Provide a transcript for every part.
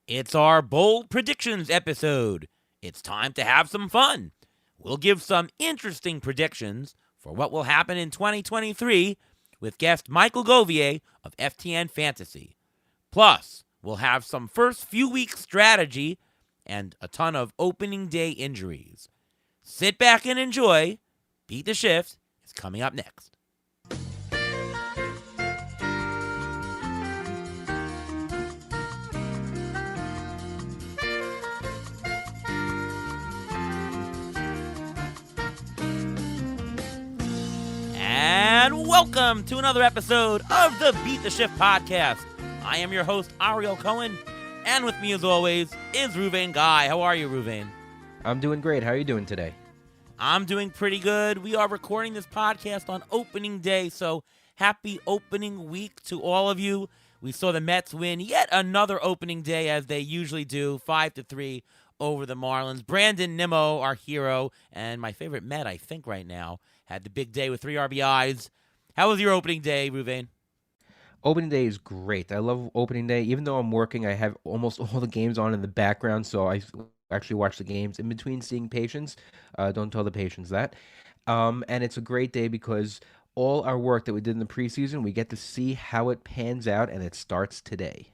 It's our bold predictions episode. It's time to have some fun. We'll give some interesting predictions for what will happen in 2023 with guest Michael Govier of FTN Fantasy. Plus, we'll have some first few weeks strategy and a ton of opening day injuries. Sit back and enjoy. Beat the Shift is coming up next. And welcome to another episode of the Beat the Shift podcast. I am your host, Ariel Cohen, and with me as always is Ruvain Guy. How are you, Ruvain? I'm doing great. How are you doing today? I'm doing pretty good. We are recording this podcast on opening day, so happy opening week to all of you. We saw the Mets win yet another opening day, as they usually do, 5-3 over the Marlins. Brandon Nimmo, our hero, and my favorite Met, I think, right now, had the big day with 3 RBIs. How was your opening day, Ruvain? Opening day is great. I love opening day. Even though I'm working, I have almost all the games on in the background, so I actually watch the games in between seeing patients. Don't tell the patients that. And it's a great day because all our work that we did in the preseason, we get to see how it pans out, and it starts today.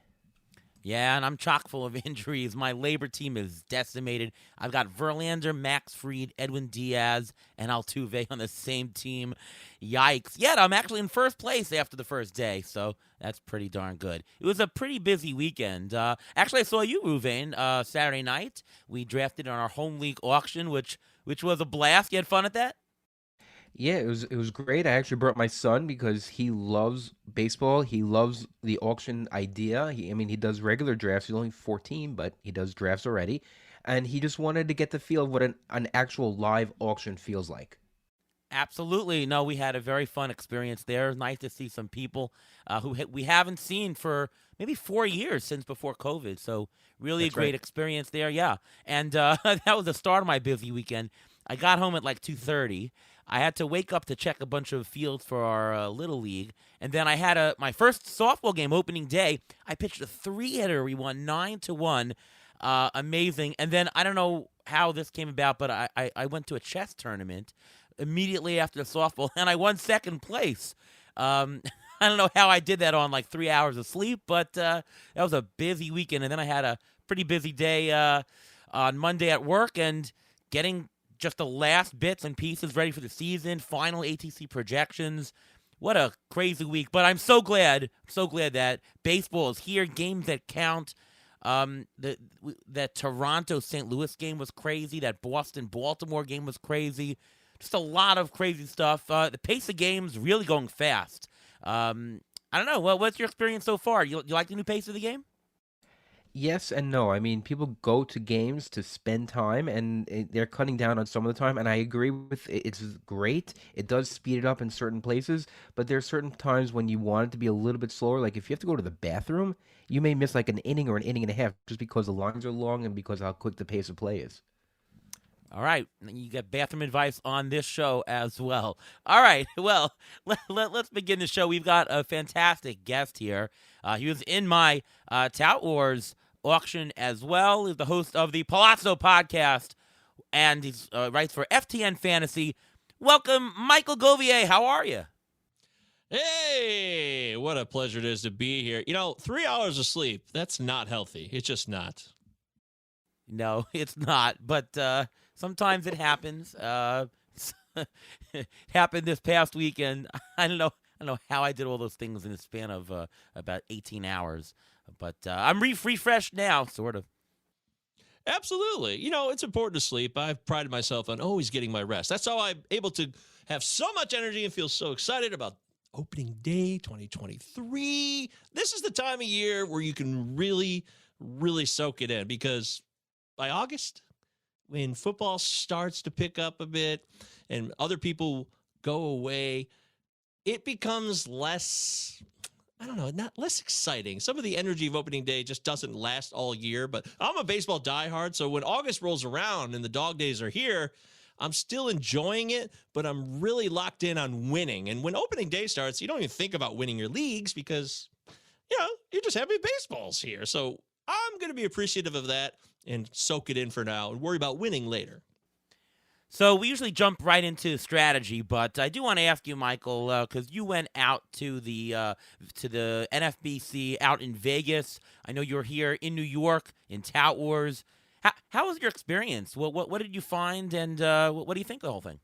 Yeah, and I'm chock full of injuries. My labor team is decimated. I've got Verlander, Max Fried, Edwin Diaz, and Altuve on the same team. Yikes. Yet I'm actually in first place after the first day, so that's pretty darn good. It was a pretty busy weekend. Actually, I saw you, Ruvain, Saturday night. We drafted in our home league auction, which was a blast. You had fun at that? Yeah, it was great. I actually brought my son because he loves baseball. He loves the auction idea. He does regular drafts. He's only 14, but he does drafts already. And he just wanted to get the feel of what an actual live auction feels like. Absolutely. No, we had a very fun experience there. Nice to see some people we haven't seen for maybe 4 years since before COVID. So really a That's great right. experience there. Yeah. And that was the start of my busy weekend. I got home at like 2:30. I had to wake up to check a bunch of fields for our little league, and then I had my first softball game opening day. I pitched a 3-hitter. We won 9-1. Amazing. And then I don't know how this came about, but I went to a chess tournament immediately after the softball, and I won second place. I don't know how I did that on like 3 hours of sleep, but that was a busy weekend. And then I had a pretty busy day on Monday at work and getting just the last bits and pieces ready for the season, final ATC projections. What a crazy week. But I'm so glad that baseball is here, games that count. That Toronto-St. Louis game was crazy. That Boston-Baltimore game was crazy. Just a lot of crazy stuff. The pace of games really going fast. I don't know. What's your experience so far? You like the new pace of the game? Yes and no. People go to games to spend time, and they're cutting down on some of the time. And I agree with it. It's great. It does speed it up in certain places, but there are certain times when you want it to be a little bit slower. Like if you have to go to the bathroom, you may miss like an inning or an inning and a half just because the lines are long and because of how quick the pace of play is. All right. You get bathroom advice on this show as well. All right. Well, let's begin the show. We've got a fantastic guest here. He was in my Tout Wars auction as well. He's the host of the Palazzo podcast, and he writes for FTN Fantasy. Welcome, Michael Govier. How are you? Hey, what a pleasure it is to be here. 3 hours of sleep, that's not healthy. It's just not. No, it's not, but sometimes it happens. It happened this past weekend. I don't know how I did all those things in the span of about 18 hours, but I'm refreshed now, sort of. Absolutely. It's important to sleep. I've prided myself on always getting my rest. That's how I'm able to have so much energy and feel so excited about opening day 2023. This is the time of year where you can really, really soak it in because by August, when football starts to pick up a bit and other people go away, it becomes less, not less exciting. Some of the energy of opening day just doesn't last all year, but I'm a baseball diehard, so when August rolls around and the dog days are here, I'm still enjoying it, but I'm really locked in on winning. And when opening day starts, you don't even think about winning your leagues because, you're just happy baseball's here. So I'm going to be appreciative of that and soak it in for now and worry about winning later. So we usually jump right into strategy, but I do want to ask you, Michael, because you went out to the NFBC out in Vegas. I know you're here in New York in Tout Wars. How was your experience? What did you find, and what do you think of the whole thing?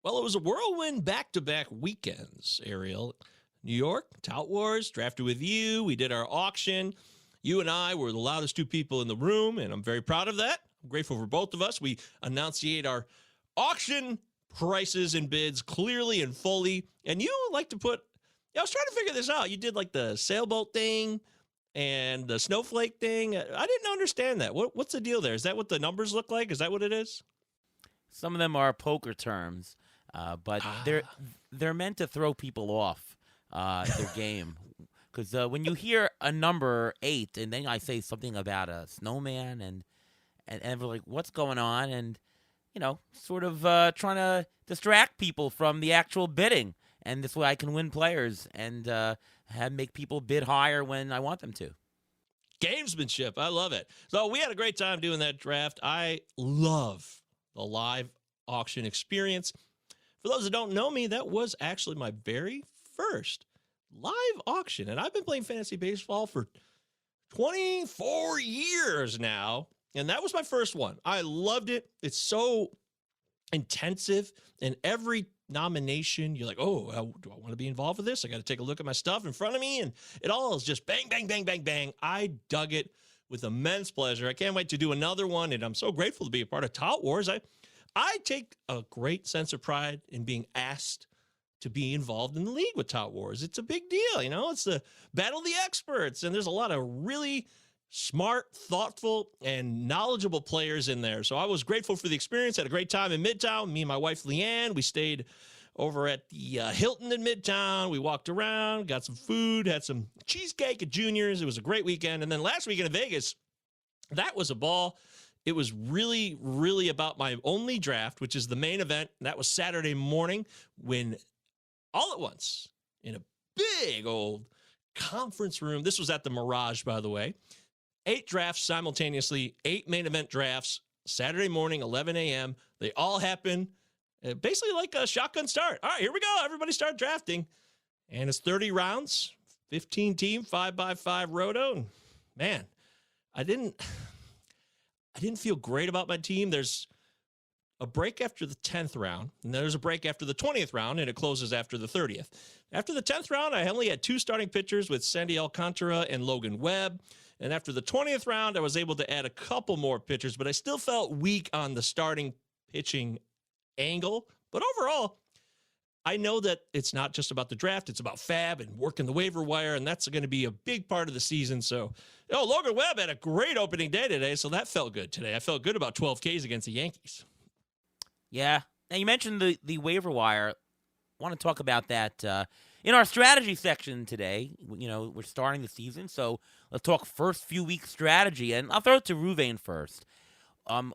Well, it was a whirlwind back-to-back weekends, Ariel. New York, Tout Wars, drafted with you. We did our auction. You and I were the loudest two people in the room, and I'm very proud of that. I'm grateful for both of us. We enunciate our auction prices and bids clearly and fully. And you like to put, I was trying to figure this out. You did like the sailboat thing and the snowflake thing. I didn't understand that. What's the deal there? Is that what the numbers look like? Is that what it is? Some of them are poker terms, but they're meant to throw people off their game. Because when you hear a number 8, and then I say something about a snowman, and we're like, what's going on? And, sort of trying to distract people from the actual bidding. And this way I can win players and make people bid higher when I want them to. Gamesmanship. I love it. So we had a great time doing that draft. I love the live auction experience. For those that don't know me, that was actually my very first live auction. And I've been playing fantasy baseball for 24 years now. And that was my first one. I loved it. It's so intensive. And every nomination, you're like, oh, do I want to be involved with this? I got to take a look at my stuff in front of me. And it all is just bang, bang, bang, bang, bang. I dug it with immense pleasure. I can't wait to do another one. And I'm so grateful to be a part of Tout Wars. I take a great sense of pride in being asked to be involved in the league with Tout Wars. It's a big deal, It's the battle of the experts, and there's a lot of really smart, thoughtful, and knowledgeable players in there. So I was grateful for the experience. Had a great time in Midtown. Me and my wife, Leanne, we stayed over at the Hilton in Midtown. We walked around, got some food, had some cheesecake at Junior's. It was a great weekend. And then last weekend in Vegas, that was a ball. It was really, really about my only draft, which is the main event. That was Saturday morning when all at once, in a big old conference room, this was at the Mirage, by the way, 8 drafts simultaneously, 8 main event drafts, Saturday morning, 11 a.m. They all happen basically like a shotgun start. All right, here we go. Everybody start drafting. And it's 30 rounds, 15 team, 5x5 roto. And man, I didn't feel great about my team. There's a break after the 10th round, and there's a break after the 20th round, and it closes after the 30th. After the 10th round, I only had 2 starting pitchers with Sandy Alcantara and Logan Webb. And after the 20th round, I was able to add a couple more pitchers, but I still felt weak on the starting pitching angle. But overall, I know that it's not just about the draft. It's about fab and working the waiver wire, and that's going to be a big part of the season. So, Logan Webb had a great opening day today, so that felt good today. I felt good about 12 Ks against the Yankees. Yeah. Now, you mentioned the waiver wire. I want to talk about that in our strategy section today. We're starting the season, so let's talk first few weeks strategy. And I'll throw it to Ruvain first. What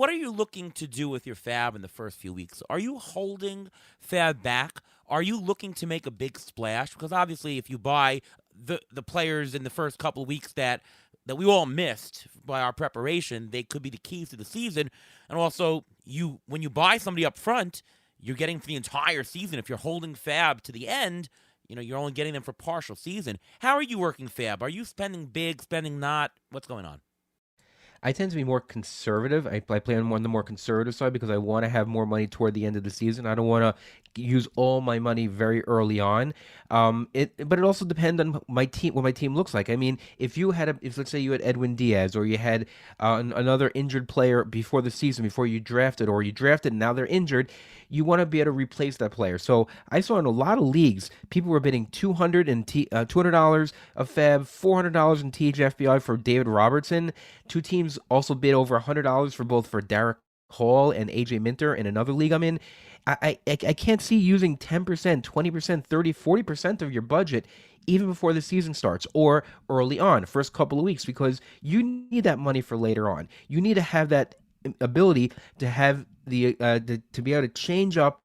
are you looking to do with your fab in the first few weeks? Are you holding fab back? Are you looking to make a big splash? Because obviously, if you buy the players in the first couple of weeks that we all missed by our preparation, they could be the keys to the season. And also, when you buy somebody up front, you're getting for the entire season. If you're holding fab to the end, you're only getting them for partial season. How are you working fab? Are you spending big, spending not? What's going on? I tend to be more conservative. I play on the more conservative side because I want to have more money toward the end of the season. I don't want to use all my money very early on. But it also depends on my team, what my team looks like. I mean, if let's say you had Edwin Diaz, or you had another injured player before the season, before you drafted, or you drafted and now they're injured, you want to be able to replace that player. So I saw in a lot of leagues, people were bidding $200 of fab, $400 in THFBI for David Robertson. 2 teams also bid over $100 for Derek Hall and AJ Minter in another league I'm in. I can't see using 10%, 20%, 30%, 40% of your budget even before the season starts or early on, first couple of weeks, because you need that money for later on. You need to have that ability to have to be able to change up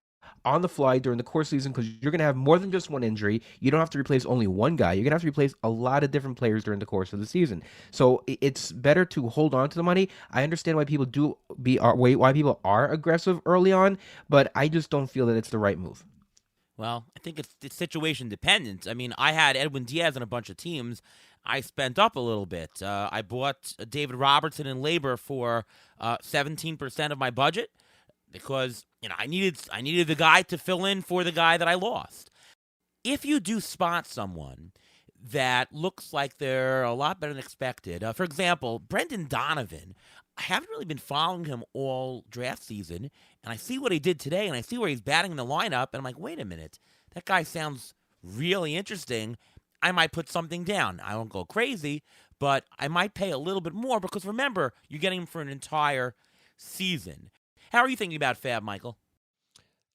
on the fly during the course season because you're going to have more than just one injury. You don't have to replace only one guy. You're going to have to replace a lot of different players during the course of the season. So it's better to hold on to the money. I understand why people why people are aggressive early on, but I just don't feel that it's the right move. Well, I think it's situation dependent. I mean, I had Edwin Diaz on a bunch of teams. I spent up a little bit. I bought David Robertson in labor for 17% of my budget because I needed the guy to fill in for the guy that I lost. If you do spot someone that looks like they're a lot better than expected, for example, Brendan Donovan, I haven't really been following him all draft season, and I see what he did today, and I see where he's batting in the lineup, and I'm like, wait a minute, that guy sounds really interesting. I might put something down. I won't go crazy, but I might pay a little bit more because remember, you're getting him for an entire season. How are you thinking about Fab, Michael?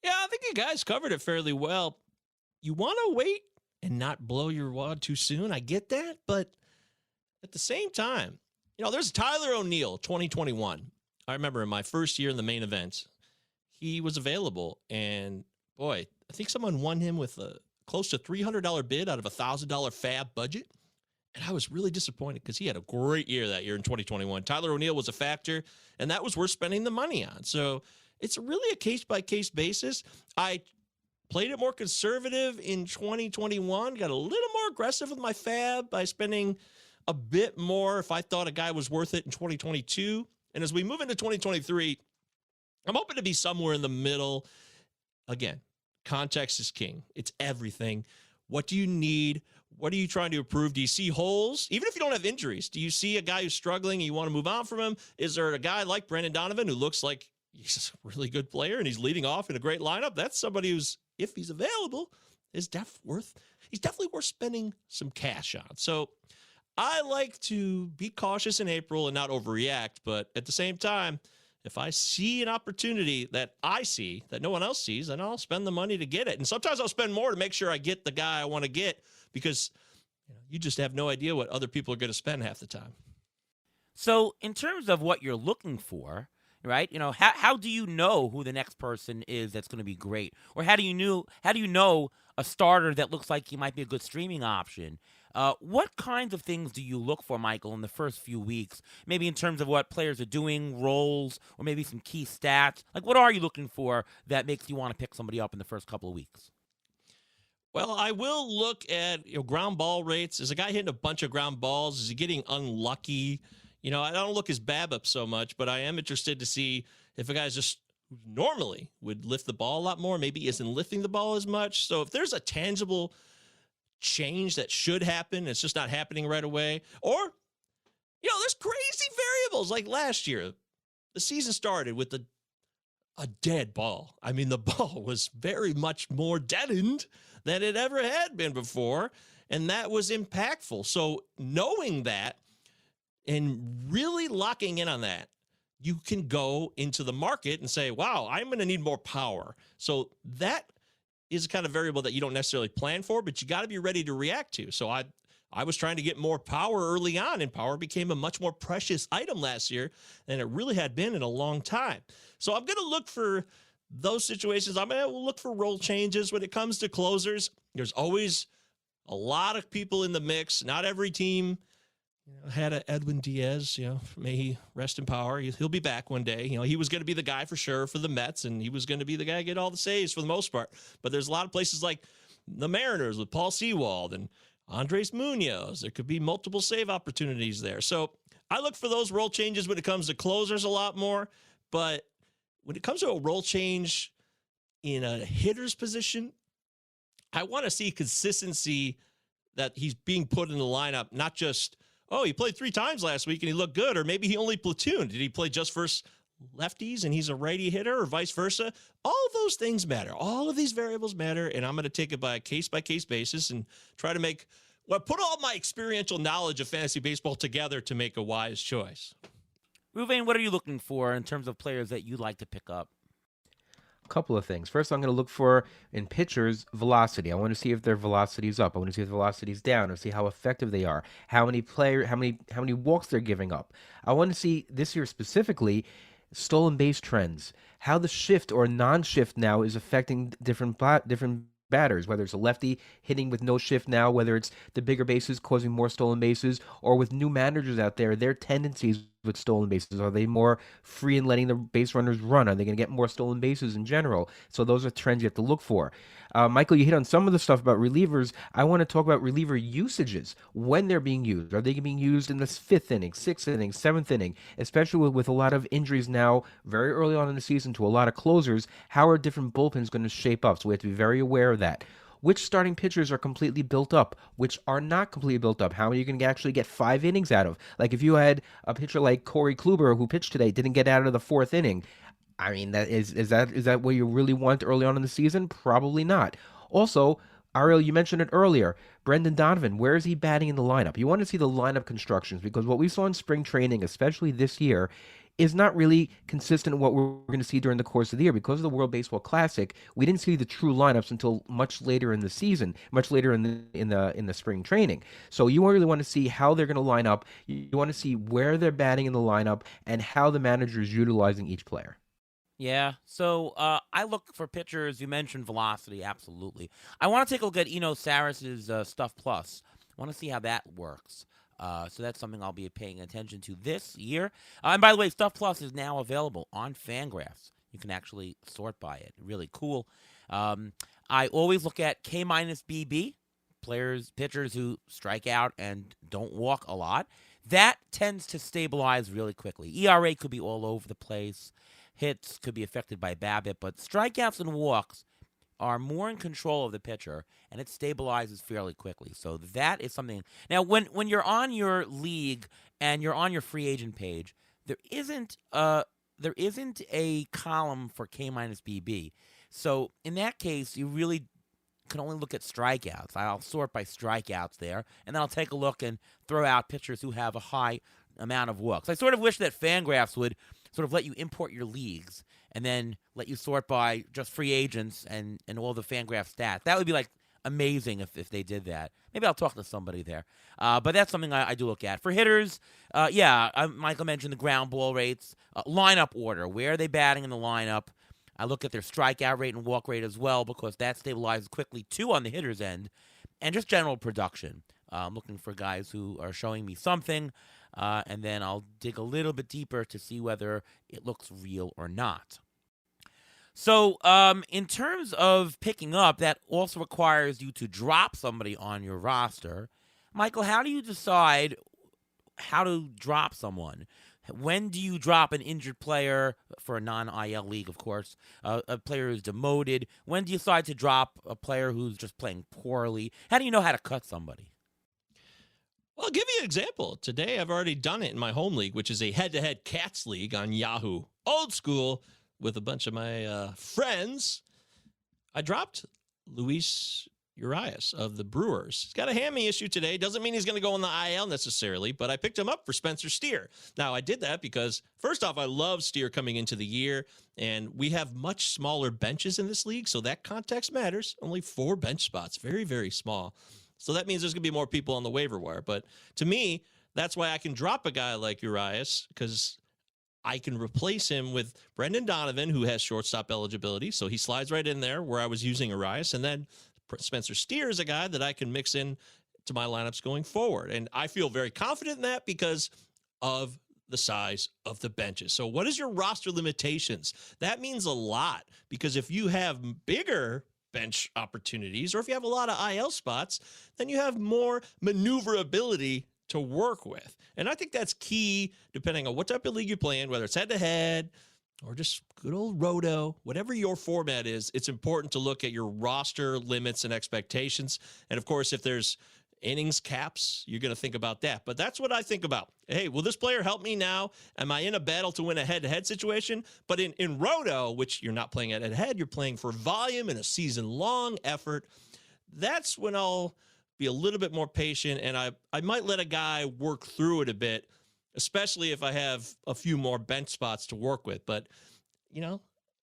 Yeah, I think you guys covered it fairly well. You want to wait and not blow your wad too soon. I get that, but at the same time, there's Tyler O'Neill, 2021. I remember in my first year in the main event, he was available, and boy, I think someone won him with a close to $300 bid out of a $1,000 Fab budget. And I was really disappointed because he had a great year that year in 2021. Tyler O'Neill was a factor, and that was worth spending the money on. So it's really a case-by-case basis. I played it more conservative in 2021, got a little more aggressive with my Fab by spending a bit more if I thought a guy was worth it in 2022. And as we move into 2023, I'm hoping to be somewhere in the middle. Again, context is king. It's everything. What do you need? What are you trying to improve? Do you see holes? Even if you don't have injuries, do you see a guy who's struggling and you want to move on from him? Is there a guy like Brendan Donovan who looks like he's a really good player and he's leading off in a great lineup? That's somebody who's, if he's available, he's definitely worth spending some cash on. So I like to be cautious in April and not overreact, but at the same time, if I see an opportunity that I see that no one else sees, then I'll spend the money to get it. And sometimes I'll spend more to make sure I get the guy I want to get because you just have no idea what other people are going to spend half the time. So in terms of what you're looking for, right? How do you know who the next person is that's going to be great? Or how do you know a starter that looks like he might be a good streaming option? What kinds of things do you look for, Michael, in the first few weeks? Maybe in terms of what players are doing, roles, or maybe some key stats. Like, what are you looking for that makes you want to pick somebody up in the first couple of weeks? Well, I will look at ground ball rates. Is a guy hitting a bunch of ground balls? Is he getting unlucky? I don't look his BABIP so much, but I am interested to see if a guy's just normally would lift the ball a lot more, maybe isn't lifting the ball as much. So if there's a tangible change that should happen, it's just not happening right away. Or, there's crazy variables. Like last year, the season started with a dead ball. I mean, the ball was very much more deadened than it ever had been before, and that was impactful. So knowing that and really locking in on that, you can go into the market and say, wow, I'm going to need more power. So that is a kind of variable that you don't necessarily plan for, but you got to be ready to react to. So I was trying to get more power early on, and power became a much more precious item last year than it really had been in a long time. So I'm going to look for those situations. I'm going to look for role changes when it comes to closers. There's always a lot of people in the mix. Not every team had a Edwin Diaz, may he rest in power. He'll be back one day. He was going to be the guy for sure for the Mets, and he was going to be the guy to get all the saves for the most part. But there's a lot of places like the Mariners with Paul Sewald and Andres Munoz. There could be multiple save opportunities there. So I look for those role changes when it comes to closers a lot more. But when it comes to a role change in a hitter's position, I want to see consistency that he's being put in the lineup, not just, oh, he played 3 times last week and he looked good, or maybe he only platooned. Did he play just versus lefties and he's a righty hitter, or vice versa? All of those things matter. All of these variables matter, and I'm going to take it by a case-by-case basis and try to put all my experiential knowledge of fantasy baseball together to make a wise choice. Ruvain, what are you looking for in terms of players that you'd like to pick up? Couple of things. First, I'm going to look for in pitchers velocity. I want to see if their velocity is up. I want to see if the velocity is down, or see how effective they are. How many walks they're giving up. I want to see this year specifically stolen base trends, how the shift or non-shift now is affecting different batters, whether it's a lefty hitting with no shift now, whether it's the bigger bases causing more stolen bases, or with new managers out there, their tendencies with stolen bases. Are they more free in letting the base runners run? Are they going to get more stolen bases in general? So those are trends you have to look for. Michael, you hit on some of the stuff about relievers. I want to talk about reliever usages, when they're being used. Are they being used in the fifth inning, sixth inning, seventh inning, especially with a lot of injuries now very early on in the season to a lot of closers? How are different bullpens going to shape up? So we have to be very aware of that. Which starting pitchers are completely built up, which are not completely built up? How many you can actually get 5 innings out of? Like if you had a pitcher like Corey Kluber who pitched today, didn't get out of the fourth inning. I mean, is that what you really want early on in the season? Probably not. Also, Ariel, you mentioned it earlier. Brendan Donovan, where is he batting in the lineup? You want to see the lineup constructions because what we saw in spring training, especially this year, is not really consistent with what we're going to see during the course of the year. Because of the World Baseball Classic, we didn't see the true lineups until much later in the season, much later in the spring training. So you really want to see how they're going to line up. You want to see where they're batting in the lineup and how the manager is utilizing each player. Yeah, so I look for pitchers. You mentioned velocity, absolutely. I want to take a look at Eno Sarris's Stuff Plus. I want to see how that works. So that's something I'll be paying attention to this year. And by the way, Stuff Plus is now available on Fangraphs. You can actually sort by it. Really cool. I always look at K minus BB, pitchers who strike out and don't walk a lot. That tends to stabilize really quickly. ERA could be all over the place. Hits could be affected by BABIP, but strikeouts and walks are more in control of the pitcher, and it stabilizes fairly quickly. So that is something. Now, when you're on your league and you're on your free agent page, there isn't a column for K minus BB. So in that case, you really can only look at strikeouts. I'll sort by strikeouts there, and then I'll take a look and throw out pitchers who have a high amount of walks. I sort of wish that Fangraphs would sort of let you import your leagues and then let you sort by just free agents and all the Fangraph stats. That would be like amazing if they did that. Maybe I'll talk to somebody there. But that's something I do look at. For hitters, Michael mentioned the ground ball rates, lineup order. Where are they batting in the lineup? I look at their strikeout rate and walk rate as well because that stabilizes quickly too on the hitter's end. And just general production. I'm looking for guys who are showing me something. And then I'll dig a little bit deeper to see whether it looks real or not. So in terms of picking up, that also requires you to drop somebody on your roster. Michael, how do you decide how to drop someone? When do you drop an injured player for a non-IL league, of course, a player who's demoted? When do you decide to drop a player who's just playing poorly? How do you know how to cut somebody? Well, I'll give you an example. Today, I've already done it in my home league, which is a head-to-head Cats league on Yahoo. Old school with a bunch of my friends. I dropped Luis Urias of the Brewers. He's got a hammy issue today. Doesn't mean he's going to go on the IL necessarily, but I picked him up for Spencer Steer. Now, I did that because, first off, I love Steer coming into the year, and we have much smaller benches in this league, so that context matters. Only 4 bench spots. Very, very small. So that means there's going to be more people on the waiver wire. But to me, that's why I can drop a guy like Urias, because I can replace him with Brendan Donovan, who has shortstop eligibility. So he slides right in there where I was using Urias. And then Spencer Steer is a guy that I can mix in to my lineups going forward. And I feel very confident in that because of the size of the benches. So what is your roster limitations? That means a lot, because if you have bigger bench opportunities, or if you have a lot of IL spots, then you have more maneuverability to work with. And I think that's key depending on what type of league you play in, whether it's head-to-head or just good old roto, whatever your format is. It's important to look at your roster limits and expectations. And of course, if there's innings caps, you're going to think about that. But that's what I think about. Hey, will this player help me now? Am I in a battle to win a head-to-head situation? But in roto, which you're not playing at head-to-head, you're playing for volume and a season-long effort. That's when I'll be a little bit more patient, and I might let a guy work through it a bit, especially if I have a few more bench spots to work with. But,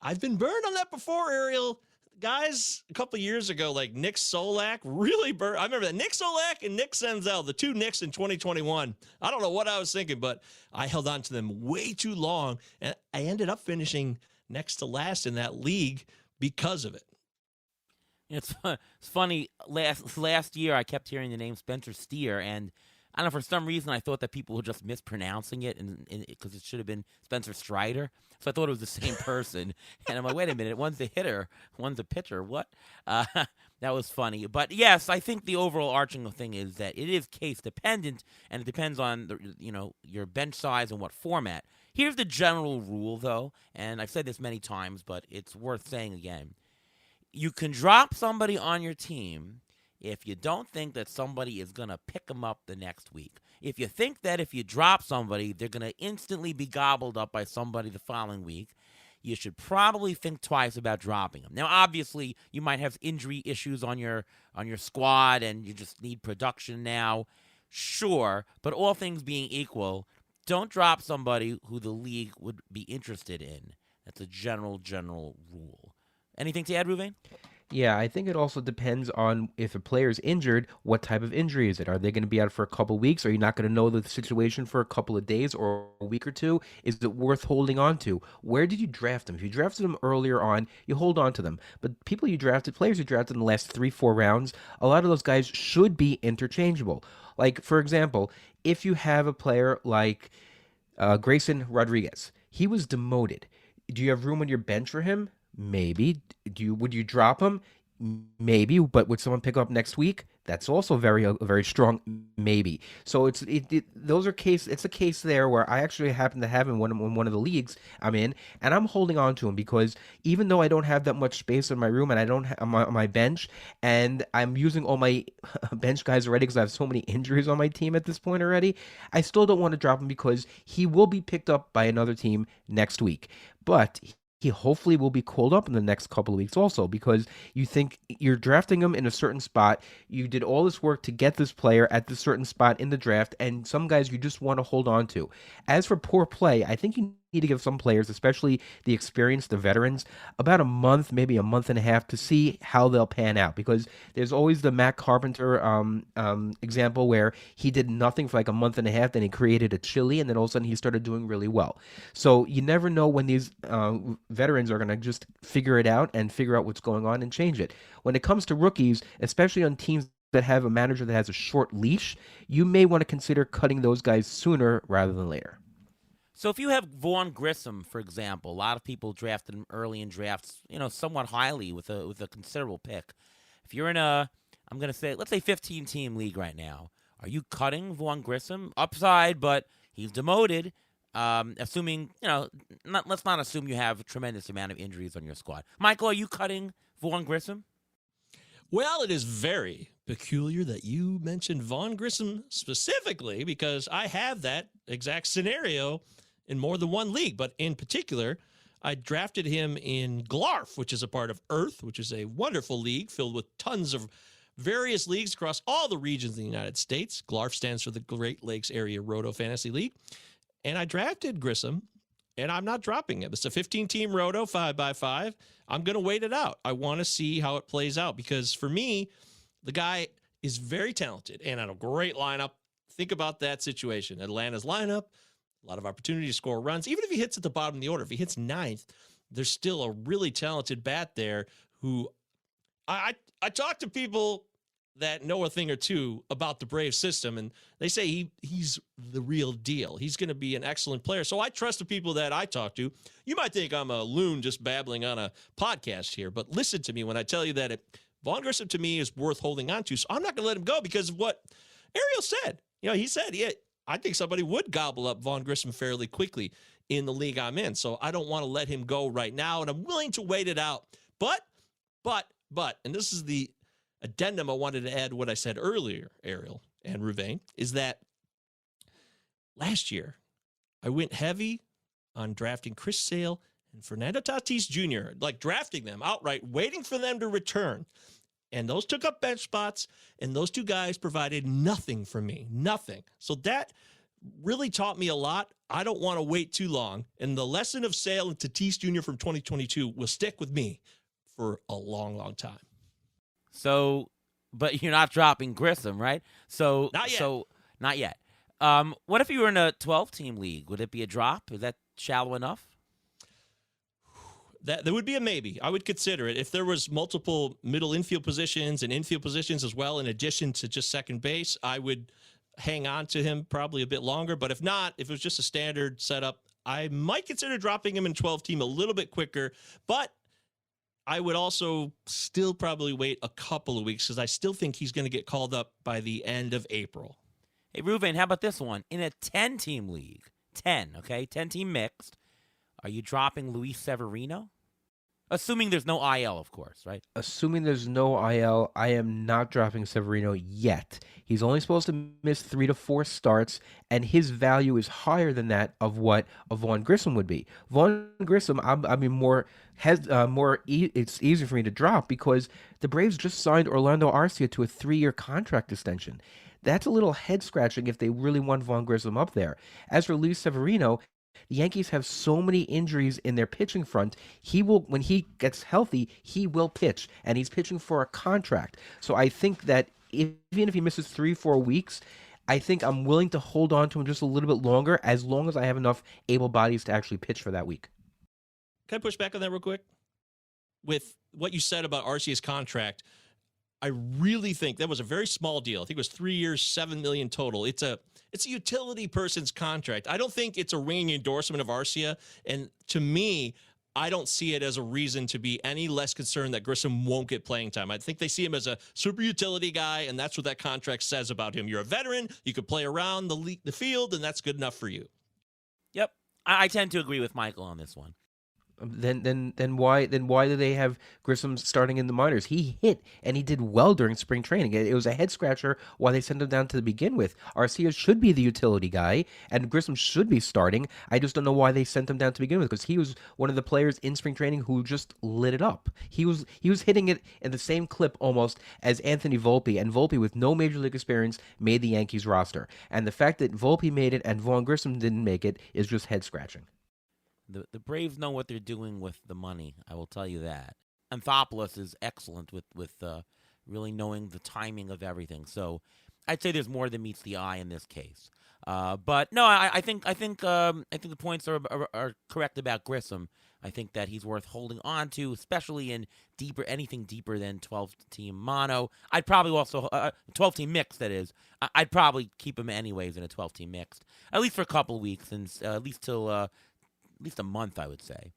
I've been burned on that before, Ariel. guys a couple of years ago, like Nick Solak, really burned. I remember that. Nick Solak and Nick Senzel, the two Knicks in 2021. I don't know what I was thinking, but I held on to them way too long, and I ended up finishing next to last in that league because of it. It's funny. Last year, I kept hearing the name Spencer Steer, and I don't know, for some reason I thought that people were just mispronouncing it, and because it should have been Spencer Strider. So I thought it was the same person, and I'm like, wait a minute, one's a hitter, one's a pitcher. What? That was funny. But yes, I think the overall arching thing is that it is case dependent, and it depends on your bench size and what format. Here's the general rule, though, and I've said this many times, but it's worth saying again. You can drop somebody on your team if you don't think that somebody is going to pick them up the next week. If you think that if you drop somebody, they're going to instantly be gobbled up by somebody the following week, you should probably think twice about dropping them. Now, obviously, you might have injury issues on your squad and you just need production now. Sure, but all things being equal, don't drop somebody who the league would be interested in. That's a general rule. Anything to add, Ruvain? Yeah, I think it also depends on if a player is injured, what type of injury is it? Are they going to be out for a couple weeks? Are you not going to know the situation for a couple of days or a week or two? Is it worth holding on to? Where did you draft them? If you drafted them earlier on, you hold on to them. But players you drafted in the last 3-4 rounds, a lot of those guys should be interchangeable. Like, for example, if you have a player like Grayson Rodriguez, he was demoted. Do you have room on your bench for him? Maybe. Would you drop him? Maybe. But would someone pick up next week? That's also a very strong maybe. So it's a case there where I actually happen to have him in one of the leagues I'm in, and I'm holding on to him because even though I don't have that much space in my room and I don't have on my bench, and I'm using all my bench guys already because I have so many injuries on my team at this point already, I still don't want to drop him because he will be picked up by another team next week. But he hopefully will be called up in the next couple of weeks also, because you think you're drafting him in a certain spot. You did all this work to get this player at this certain spot in the draft, and some guys you just want to hold on to. As for poor play, I think you need to give some players, especially the experienced, the veterans, about a month, maybe a month and a half to see how they'll pan out, because there's always the Matt Carpenter example where he did nothing for like a month and a half, then he created a chili, and then all of a sudden he started doing really well. So you never know when these veterans are going to just figure it out and figure out what's going on and change it. When it comes to rookies, especially on teams that have a manager that has a short leash, you may want to consider cutting those guys sooner rather than later. So if you have Vaughn Grissom, for example, a lot of people drafted him early in drafts, somewhat highly with a considerable pick. If you're in I'm going to say, let's say 15-team league right now, are you cutting Vaughn Grissom? Upside, but he's demoted. Assuming, let's not assume you have a tremendous amount of injuries on your squad. Michael, are you cutting Vaughn Grissom? Well, it is very peculiar that you mentioned Vaughn Grissom specifically, because I have that exact scenario in more than one league. But in particular, I drafted him in GLARF, which is a part of Earth, which is a wonderful league filled with tons of various leagues across all the regions in the United States. GLARF stands for the Great Lakes Area Roto Fantasy League. And I drafted Grissom, and I'm not dropping him. It's a 15-team roto, 5x5. I'm going to wait it out. I want to see how it plays out, because for me, the guy is very talented and on a great lineup. Think about that situation. Atlanta's lineup, a lot of opportunity to score runs. Even if he hits at the bottom of the order, if he hits ninth, there's still a really talented bat there who I talk to people that know a thing or two about the Braves system, and they say he's the real deal. He's going to be an excellent player. So I trust the people that I talk to. You might think I'm a loon just babbling on a podcast here, but listen to me when I tell you that Vaughn Grissom to me is worth holding on to. So I'm not going to let him go because of what Ariel said. He said, I think somebody would gobble up Vaughn Grissom fairly quickly in the league I'm in. So I don't want to let him go right now, and I'm willing to wait it out. But, and this is the addendum I wanted to add what I said earlier, Ariel and Ruvain, is that last year I went heavy on drafting Chris Sale and Fernando Tatis Jr., like drafting them outright, waiting for them to return. And those took up bench spots, and those two guys provided nothing for me, nothing. So that really taught me a lot. I don't want to wait too long. And the lesson of Sale and Tatis Jr. from 2022 will stick with me for a long, long time. So, but you're not dropping Grissom, right? So Not yet. So not yet. What if you were in a 12-team league? Would it be a drop? Is that shallow enough? That would be a maybe. I would consider it if there was multiple middle infield positions and infield positions as well, in addition to just second base. I would hang on to him probably a bit longer. But if not, if it was just a standard setup, I might consider dropping him in 12-team a little bit quicker. But I would also still probably wait a couple of weeks because I still think he's going to get called up by the end of April. Hey, Ruven, how about this one? In a 10-team league, 10-team mixed, are you dropping Luis Severino? Assuming there's no IL, of course, right? Assuming there's no IL, I am not dropping Severino yet. He's only supposed to miss 3 to 4 starts, and his value is higher than that of what a Vaughn Grissom would be. Vaughn Grissom, it's easier for me to drop because the Braves just signed Orlando Arcia to a 3-year contract extension. That's a little head scratching if they really want Vaughn Grissom up there. As for Luis Severino, the Yankees have so many injuries in their pitching front. He will, when he gets healthy, he will pitch, and he's pitching for a contract. So I think that even if he misses 3-4 weeks, I think I'm willing to hold on to him just a little bit longer, as long as I have enough able bodies to actually pitch for that week. Can I push back on that real quick? With what you said about Arcia's contract, I really think that was a very small deal. I think it was 3 years, $7 million total. It's a utility person's contract. I don't think it's a ringing endorsement of Arcia. And to me, I don't see it as a reason to be any less concerned that Grissom won't get playing time. I think they see him as a super utility guy, and that's what that contract says about him. You're a veteran. You could play around the field, and that's good enough for you. Yep. I tend to agree with Michael on this one. Then why do they have Grissom starting in the minors? He hit and he did well during spring training. It was a head scratcher why they sent him down to begin with. Arcia should be the utility guy and Grissom should be starting. I just don't know why they sent him down to begin with, because he was one of the players in spring training who just lit it up. He was hitting it in the same clip almost as Anthony Volpe, and Volpe, with no major league experience, made the Yankees roster. And the fact that Volpe made it and Vaughn Grissom didn't make it is just head scratching. The Braves know what they're doing with the money. I will tell you that. Anthopoulos is excellent with really knowing the timing of everything. So I'd say there's more than meets the eye in this case. But no, I think the points are correct about Grissom. I think that he's worth holding on to, especially in anything deeper than 12-team mono. I'd probably also 12-team mix. That is, I'd probably keep him anyways in a 12-team mixed, at least for a couple of weeks, and at least till at least a month, I would say.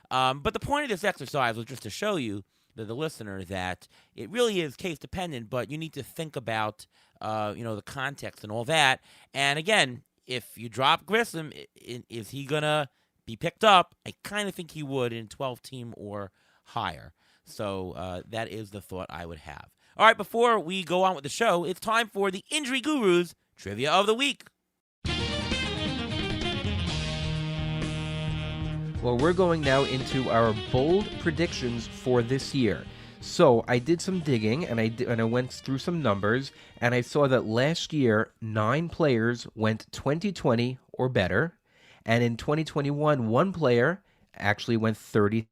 But the point of this exercise was just to show you, the listener, that it really is case dependent, but you need to think about the context and all that. And again, if you drop Grissom, is he gonna be picked up? I kind of think he would in 12-team or higher. So that is the thought I would have. All right, before we go on with the show, it's time for the Injury Gurus Trivia of the Week. Well, we're going now into our bold predictions for this year. So I did some digging, and I went through some numbers, and I saw that last year 9 players went 20-20 or better, and in 2021 1 player actually went 30-30.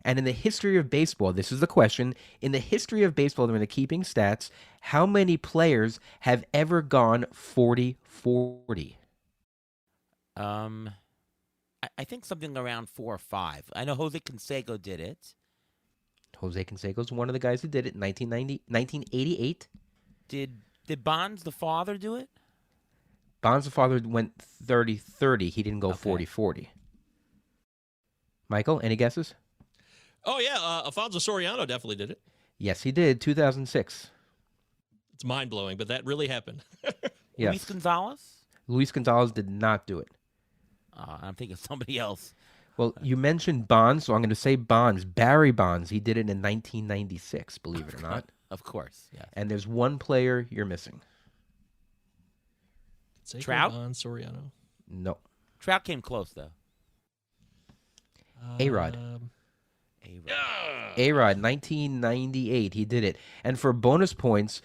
And in the history of baseball, this is the question, in the history of baseball, they're in the keeping stats, how many players have ever gone 40-40? I think something around 4 or 5. I know Jose Canseco did it. Jose Canseco's one of the guys who did it in 1988. Did Bonds the father do it? Bonds the father went 30-30. He didn't go 40-40. Michael, any guesses? Oh, yeah. Alfonso Soriano definitely did it. Yes, he did. 2006. It's mind-blowing, but that really happened. Yes. Luis Gonzalez? Luis Gonzalez did not do it. I'm thinking somebody else. Well, you mentioned Bonds, so I'm going to say Bonds. Barry Bonds. He did it in 1996, believe it or not. Of course, yeah. And there's one player you're missing. Trout? Bonds, Soriano. No. Trout came close, though. A-Rod. A-Rod. A-Rod, 1998. He did it. And for bonus points,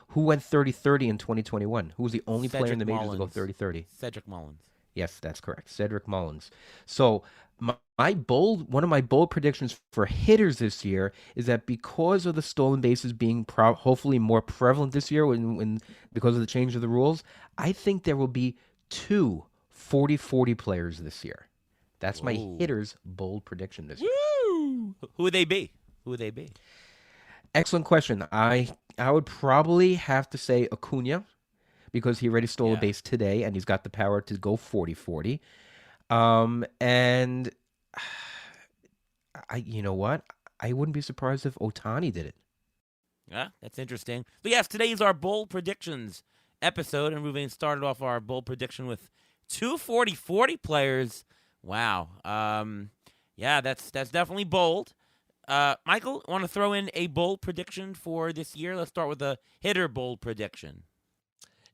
who went 30-30 in 2021? Who was the only player in the majors to go 30-30? Cedric Mullins. Yes, that's correct. Cedric Mullins. So One of my bold predictions for hitters this year is that because of the stolen bases being hopefully more prevalent this year because of the change of the rules, I think there will be two 40-40 players this year. That's my Whoa. hitters bold prediction this year. Woo! Who would they be? Who would they be? Excellent question. I would probably have to say Acuna because he already stole a Yeah. base today and he's got the power to go 40-40. And you know what? I wouldn't be surprised if Otani did it. Yeah, that's interesting. But yes, today is our bold predictions episode, and Ruvain started off our bold prediction with two 40-40 players. Wow. Yeah, that's definitely bold. Michael, want to throw in a bold prediction for this year? Let's start with a hitter bold prediction.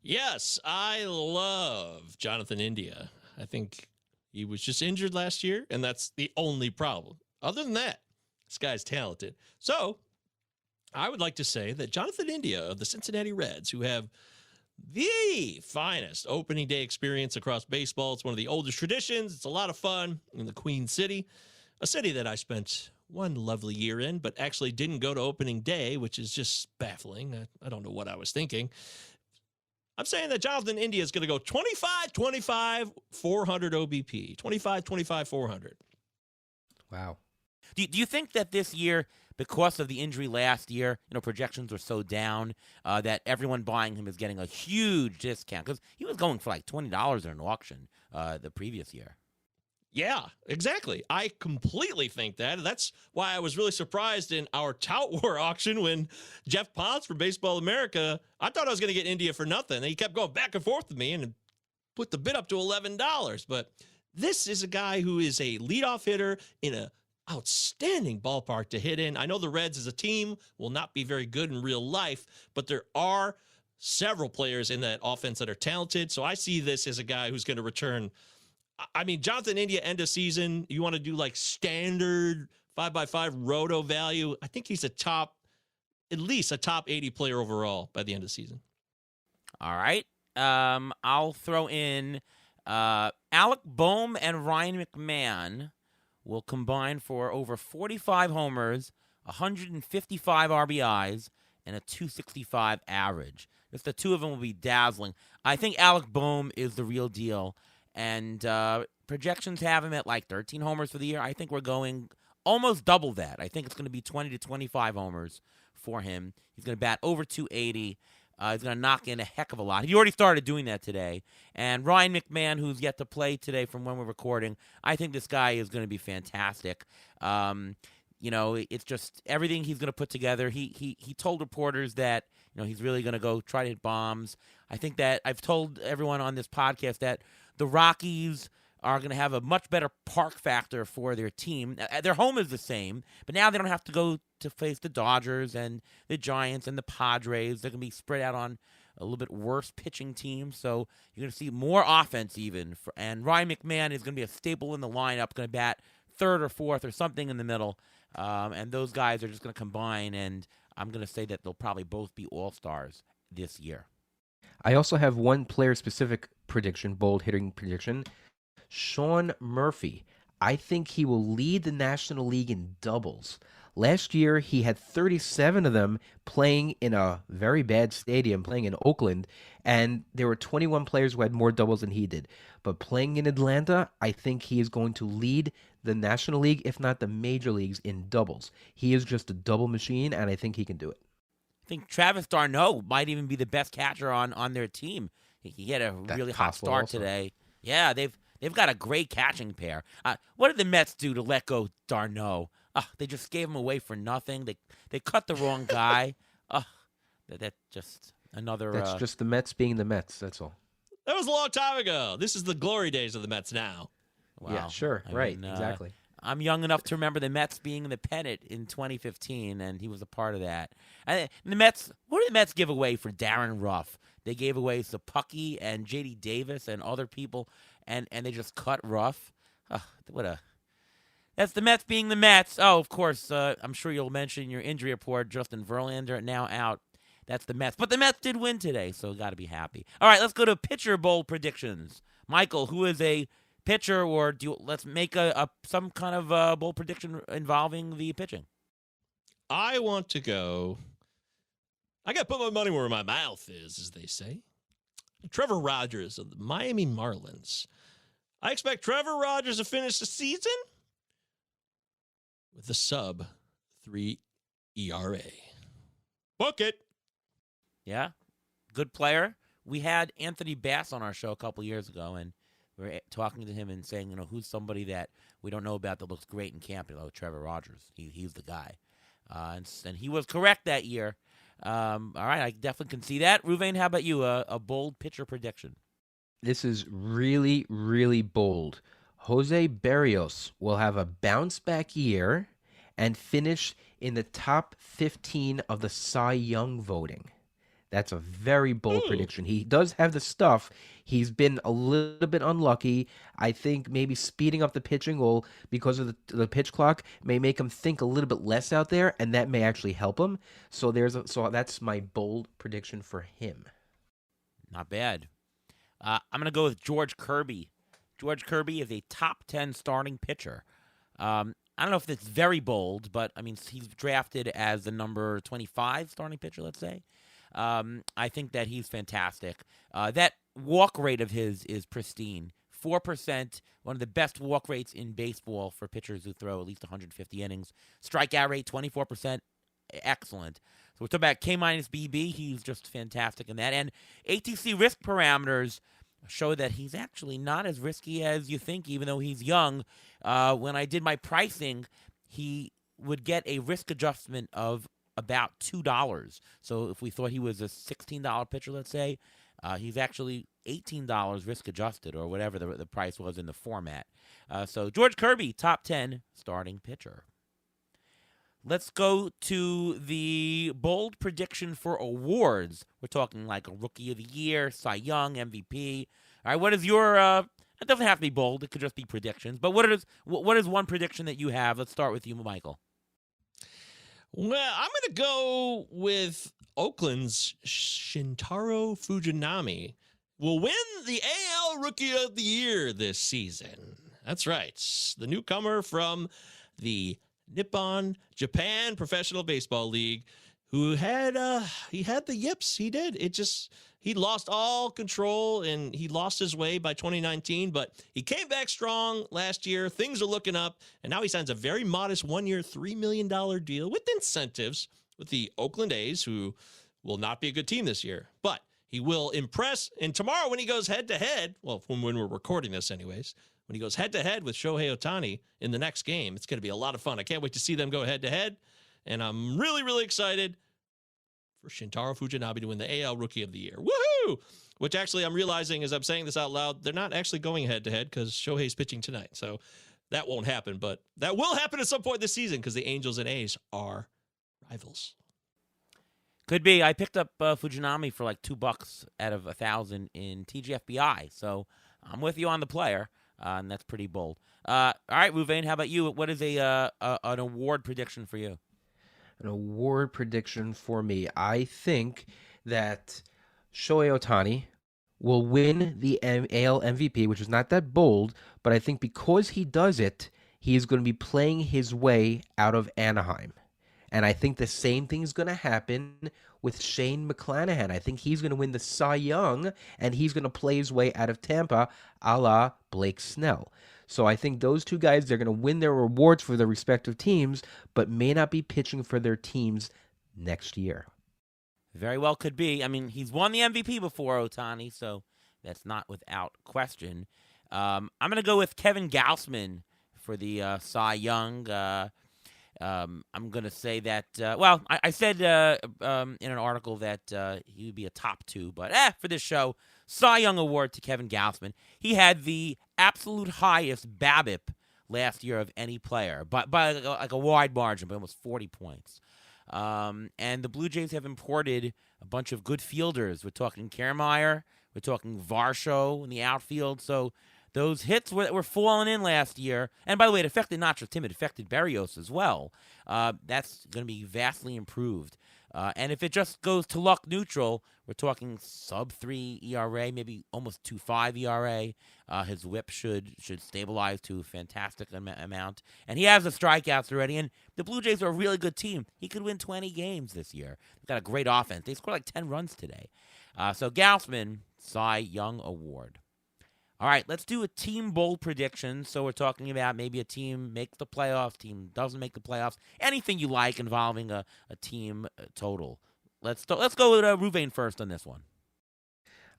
Yes, I love Jonathan India. I think he was just injured last year, and that's the only problem. Other than that, this guy's talented. So I would like to say that Jonathan India of the Cincinnati Reds, who have the finest opening day experience across baseball. It's one of the oldest traditions. It's a lot of fun in the Queen City, a city that I spent one lovely year in, but actually didn't go to opening day, which is just baffling. I don't know what I was thinking. I'm saying that Jonathan India is going to go 25-25, 400 OBP. 25-25, 400. Wow. Do you think that this year, because of the injury last year, projections were so down that everyone buying him is getting a huge discount? Because he was going for like $20 in an auction the previous year. Yeah, exactly. I completely think that. That's why I was really surprised in our Tout War auction when Jeff Ponce from Baseball America, I thought I was going to get India for nothing. And he kept going back and forth with me and put the bid up to $11. But this is a guy who is a leadoff hitter in an outstanding ballpark to hit in. I know the Reds as a team will not be very good in real life, but there are several players in that offense that are talented. So I see this as a guy who's going to return. I mean, Jonathan India end of season, you want to do like standard 5x5 roto value. I think he's at least a top 80 player overall by the end of the season. All right. I'll throw in Alec Boehm and Ryan McMahon will combine for over 45 homers, 155 RBIs, and a 265 average. Just the two of them will be dazzling. I think Alec Boehm is the real deal. And projections have him at like 13 homers for the year. I think we're going almost double that. I think it's going to be 20 to 25 homers for him. He's going to bat over 280. He's going to knock in a heck of a lot. He already started doing that today. And Ryan McMahon, who's yet to play today from when we're recording, I think this guy is going to be fantastic. It's just everything he's going to put together. He told reporters that he's really going to go try to hit bombs. I think that I've told everyone on this podcast that the Rockies are going to have a much better park factor for their team. Their home is the same, but now they don't have to go to face the Dodgers and the Giants and the Padres. They're going to be spread out on a little bit worse pitching team, so you're going to see more offense even. And Ryan McMahon is going to be a staple in the lineup, going to bat third or fourth or something in the middle, and those guys are just going to combine, and I'm going to say that they'll probably both be all-stars this year. I also have one player-specific prediction, bold hitting prediction. Sean Murphy. I think he will lead the National League in doubles. Last year, he had 37 of them playing in a very bad stadium, playing in Oakland, and there were 21 players who had more doubles than he did. But playing in Atlanta, I think he is going to lead the National League, if not the major leagues, in doubles. He is just a double machine, and I think he can do it. I think Travis d'Arnaud might even be the best catcher on their team. He had a really hot start today. Yeah, they've got a great catching pair. What did the Mets do to let go d'Arnaud? They just gave him away for nothing. They cut the wrong guy. That just another. That's just the Mets being the Mets. That's all. That was a long time ago. This is the glory days of the Mets now. Wow. Yeah, sure. Exactly. I'm young enough to remember the Mets being in the pennant in 2015, and he was a part of that. And the Mets, what did the Mets give away for Darren Ruff? They gave away Sapucky and J.D. Davis and other people, and they just cut Ruff. That's the Mets being the Mets. Oh, of course, I'm sure you'll mention your injury report. Justin Verlander now out. That's the Mets. But the Mets did win today, so got to be happy. All right, let's go to pitcher bowl predictions. Michael, who is a pitcher, or let's make some kind of bold prediction involving the pitching? I want to go. I got to put my money where my mouth is, as they say. Trevor Rogers of the Miami Marlins. I expect Trevor Rogers to finish the season with a sub-3 ERA. Book it. Yeah, good player. We had Anthony Bass on our show a couple years ago, and we were talking to him and saying, who's somebody that we don't know about that looks great in camp? Trevor Rogers. He's the guy. And he was correct that year. All right, I definitely can see that. Ruvain, how about you? A bold pitcher prediction. This is really, really bold. Jose Berrios will have a bounce-back year and finish in the top 15 of the Cy Young voting. That's a very bold prediction. He does have the stuff. He's been a little bit unlucky. I think maybe speeding up the pitching will, because of the pitch clock, may make him think a little bit less out there, and that may actually help him. So that's my bold prediction for him. Not bad. I'm going to go with George Kirby. George Kirby is a top 10 starting pitcher. I don't know if it's very bold, but he's drafted as the number 25 starting pitcher, let's say. I think that he's fantastic. That walk rate of his is pristine. 4%, one of the best walk rates in baseball for pitchers who throw at least 150 innings. Strikeout rate, 24%, excellent. So we're talking about K-minus BB. He's just fantastic in that. And ATC risk parameters show that he's actually not as risky as you think, even though he's young. When I did my pricing, he would get a risk adjustment of about $2. So if we thought he was a $16 pitcher, let's say, he's actually $18 risk adjusted, or whatever the price was in the format. So George Kirby, top 10 starting pitcher. Let's go to the bold prediction for awards. We're talking like a Rookie of the Year, Cy Young, MVP. All right, what is your? It doesn't have to be bold; it could just be predictions. But what is one prediction that you have? Let's start with you, Michael. Well, I'm going to go with Oakland's Shintaro Fujinami will win the AL Rookie of the Year this season. That's right. The newcomer from the Nippon Japan Professional Baseball League, who had he had the yips. He did. He lost all control and he lost his way by 2019, but he came back strong last year. Things are looking up, and now he signs a very modest 1-year, $3 million deal with incentives with the Oakland A's, who will not be a good team this year, but he will impress. And tomorrow when he goes head-to-head, well, when we're recording this anyways, when he goes head-to-head with Shohei Ohtani in the next game, it's going to be a lot of fun. I can't wait to see them go head-to-head, and I'm really, really excited for Shintaro Fujinami to win the AL Rookie of the Year. Woohoo! Which actually I'm realizing as I'm saying this out loud, they're not actually going head-to-head because Shohei's pitching tonight. So that won't happen, but that will happen at some point this season because the Angels and A's are rivals. Could be. I picked up Fujinami for like $2 out of 1,000 in TGFBI. So I'm with you on the player, and that's pretty bold. All right, Ruvain, how about you? What is an award prediction for you? An award prediction for me. I think that Shohei Ohtani will win the AL MVP, which is not that bold, but I think because he does it, he is going to be playing his way out of Anaheim. And I think the same thing is going to happen with Shane McClanahan. I think he's going to win the Cy Young, and he's going to play his way out of Tampa, a la Blake Snell. So I think those two guys, they're going to win their rewards for their respective teams, but may not be pitching for their teams next year. Very well could be. I mean, he's won the MVP before, Ohtani, so that's not without question. I'm going to go with Kevin Gausman for the Cy Young. I'm going to say that, I said in an article that he would be a top 2, but for this show, Cy Young Award to Kevin Gausman. He had the absolute highest BABIP last year of any player, by like a wide margin, by almost 40 points. And the Blue Jays have imported a bunch of good fielders. We're talking Kiermaier, we're talking Varsho in the outfield, so those hits were falling in last year. And by the way, it affected not just him, it affected Berrios as well. That's going to be vastly improved. And if it just goes to luck neutral, we're talking sub 3 ERA, maybe almost 2.5 ERA. His whip should stabilize to a fantastic amount. And he has the strikeouts already. And the Blue Jays are a really good team. He could win 20 games this year. They've got a great offense. They scored like 10 runs today. So Gausman, Cy Young Award. All right, let's do a team bold prediction. So we're talking about maybe a team makes the playoffs, team doesn't make the playoffs, anything you like involving a team total. Let's go with Ruvain first on this one.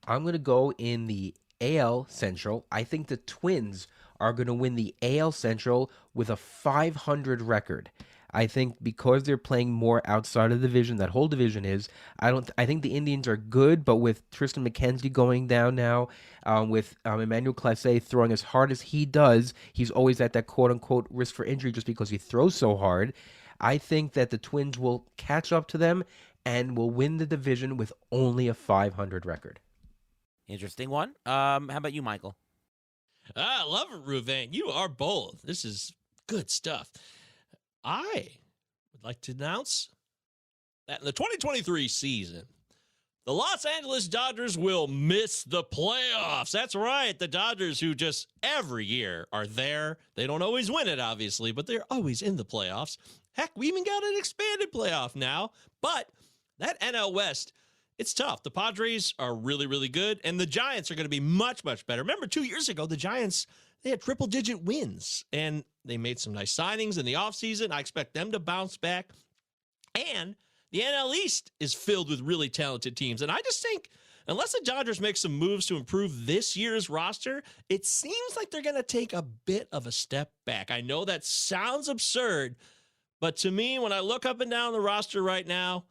I'm going to go in the AL Central. I think the Twins are going to win the AL Central with a 500 record. I think because they're playing more outside of the division, that whole division is. I think the Indians are good, but with Tristan McKenzie going down now, with Emmanuel Clase throwing as hard as he does, he's always at that quote unquote risk for injury just because he throws so hard. I think that the Twins will catch up to them and will win the division with only a 500 record. Interesting one. How about you, Michael? I love it, Ruvain. You are bold. This is good stuff. I would like to announce that in the 2023 season, the Los Angeles Dodgers will miss the playoffs. That's right. The Dodgers, who just every year are there. They don't always win it, obviously, but they're always in the playoffs. Heck, we even got an expanded playoff now. But that NL West, it's tough. The Padres are really, really good, and the Giants are going to be much, much better. Remember, 2 years ago, the Giants, they had triple-digit wins, and they made some nice signings in the offseason. I expect them to bounce back. And the NL East is filled with really talented teams. And I just think, unless the Dodgers make some moves to improve this year's roster, it seems like they're going to take a bit of a step back. I know that sounds absurd, but to me, when I look up and down the roster right now,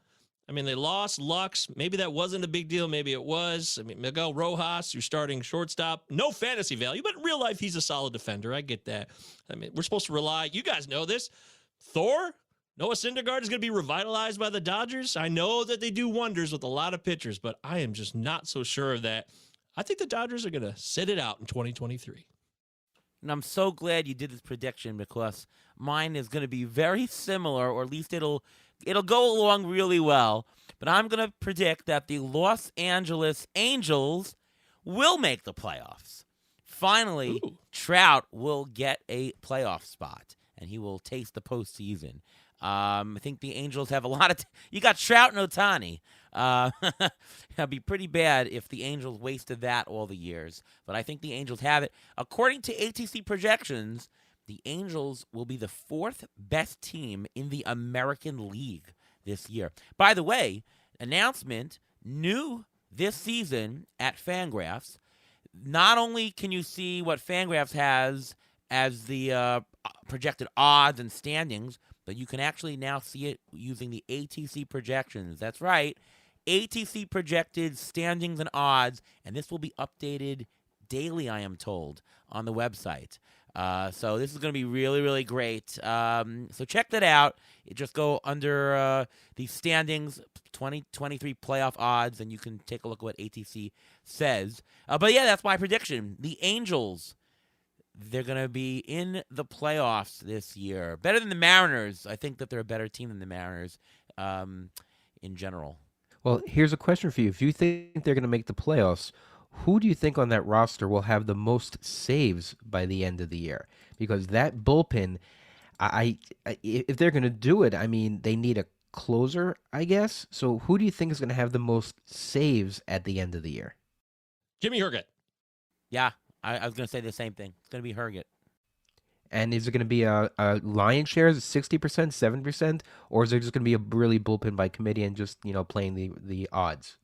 I mean, they lost Lux. Maybe that wasn't a big deal. Maybe it was. I mean, Miguel Rojas, who's starting shortstop. No fantasy value, but in real life, he's a solid defender. I get that. I mean, we're supposed to rely. You guys know this. Thor, Noah Syndergaard is going to be revitalized by the Dodgers. I know that they do wonders with a lot of pitchers, but I am just not so sure of that. I think the Dodgers are going to sit it out in 2023. And I'm so glad you did this prediction because mine is going to be very similar, or at least it'll go along really well. But I'm going to predict that the Los Angeles Angels will make the playoffs. Finally, Ooh. Trout will get a playoff spot, and he will taste the postseason. I think the Angels have a lot of you got Trout and Ohtani. It'd be pretty bad if the Angels wasted that all the years. But I think the Angels have it. According to ATC projections, the Angels will be the fourth best team in the American League this year. By the way, announcement, new this season at Fangraphs. Not only can you see what Fangraphs has as the projected odds and standings, but you can actually now see it using the ATC projections. That's right. ATC projected standings and odds, and this will be updated daily, I am told, on the website. So this is going to be really, really great. So check that out. You just go under the standings, 2023 playoff odds, and you can take a look at what ATC says. But yeah, that's my prediction. The Angels, they're going to be in the playoffs this year. Better than the Mariners. I think that they're a better team than the Mariners in general. Well, here's a question for you. If you think they're going to make the playoffs, who do you think on that roster will have the most saves by the end of the year? Because that bullpen, if they're going to do it, I mean, they need a closer, I guess. So who do you think is going to have the most saves at the end of the year? Jimmy Herget. Yeah, I was going to say the same thing. It's going to be Herget. And is it going to be a lion share? Is it 60%, 7%? Or is it just going to be a really bullpen by committee and just, playing the odds?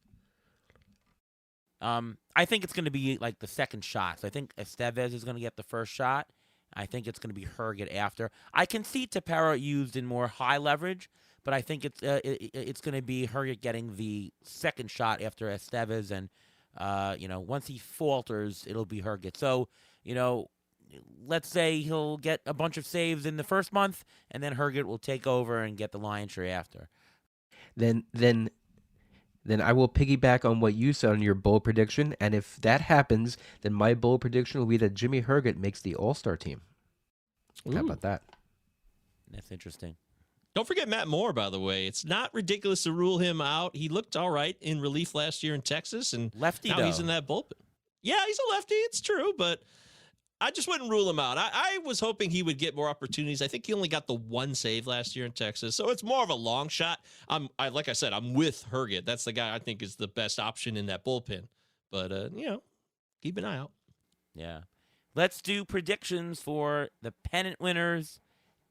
I think it's going to be like the second shot. So I think Estevez is going to get the first shot. I think it's going to be Herget after. I can see Tepera used in more high leverage, but I think it's going to be Herget getting the second shot after Estevez, and once he falters, it'll be Herget. So let's say he'll get a bunch of saves in the first month, and then Herget will take over and get the lion's share after. Then I will piggyback on what you said on your bold prediction, and if that happens, then my bold prediction will be that Jimmy Herget makes the All-Star team. Ooh. How about that? That's interesting. Don't forget Matt Moore, by the way. It's not ridiculous to rule him out. He looked all right in relief last year in Texas, and Lefty, now though. he's in that bullpen. Yeah, he's a lefty. It's true, but I just wouldn't rule him out. I was hoping he would get more opportunities. I think he only got the one save last year in Texas, so it's more of a long shot. Like I said, I'm with Herget. That's the guy I think is the best option in that bullpen. But, keep an eye out. Yeah. Let's do predictions for the pennant winners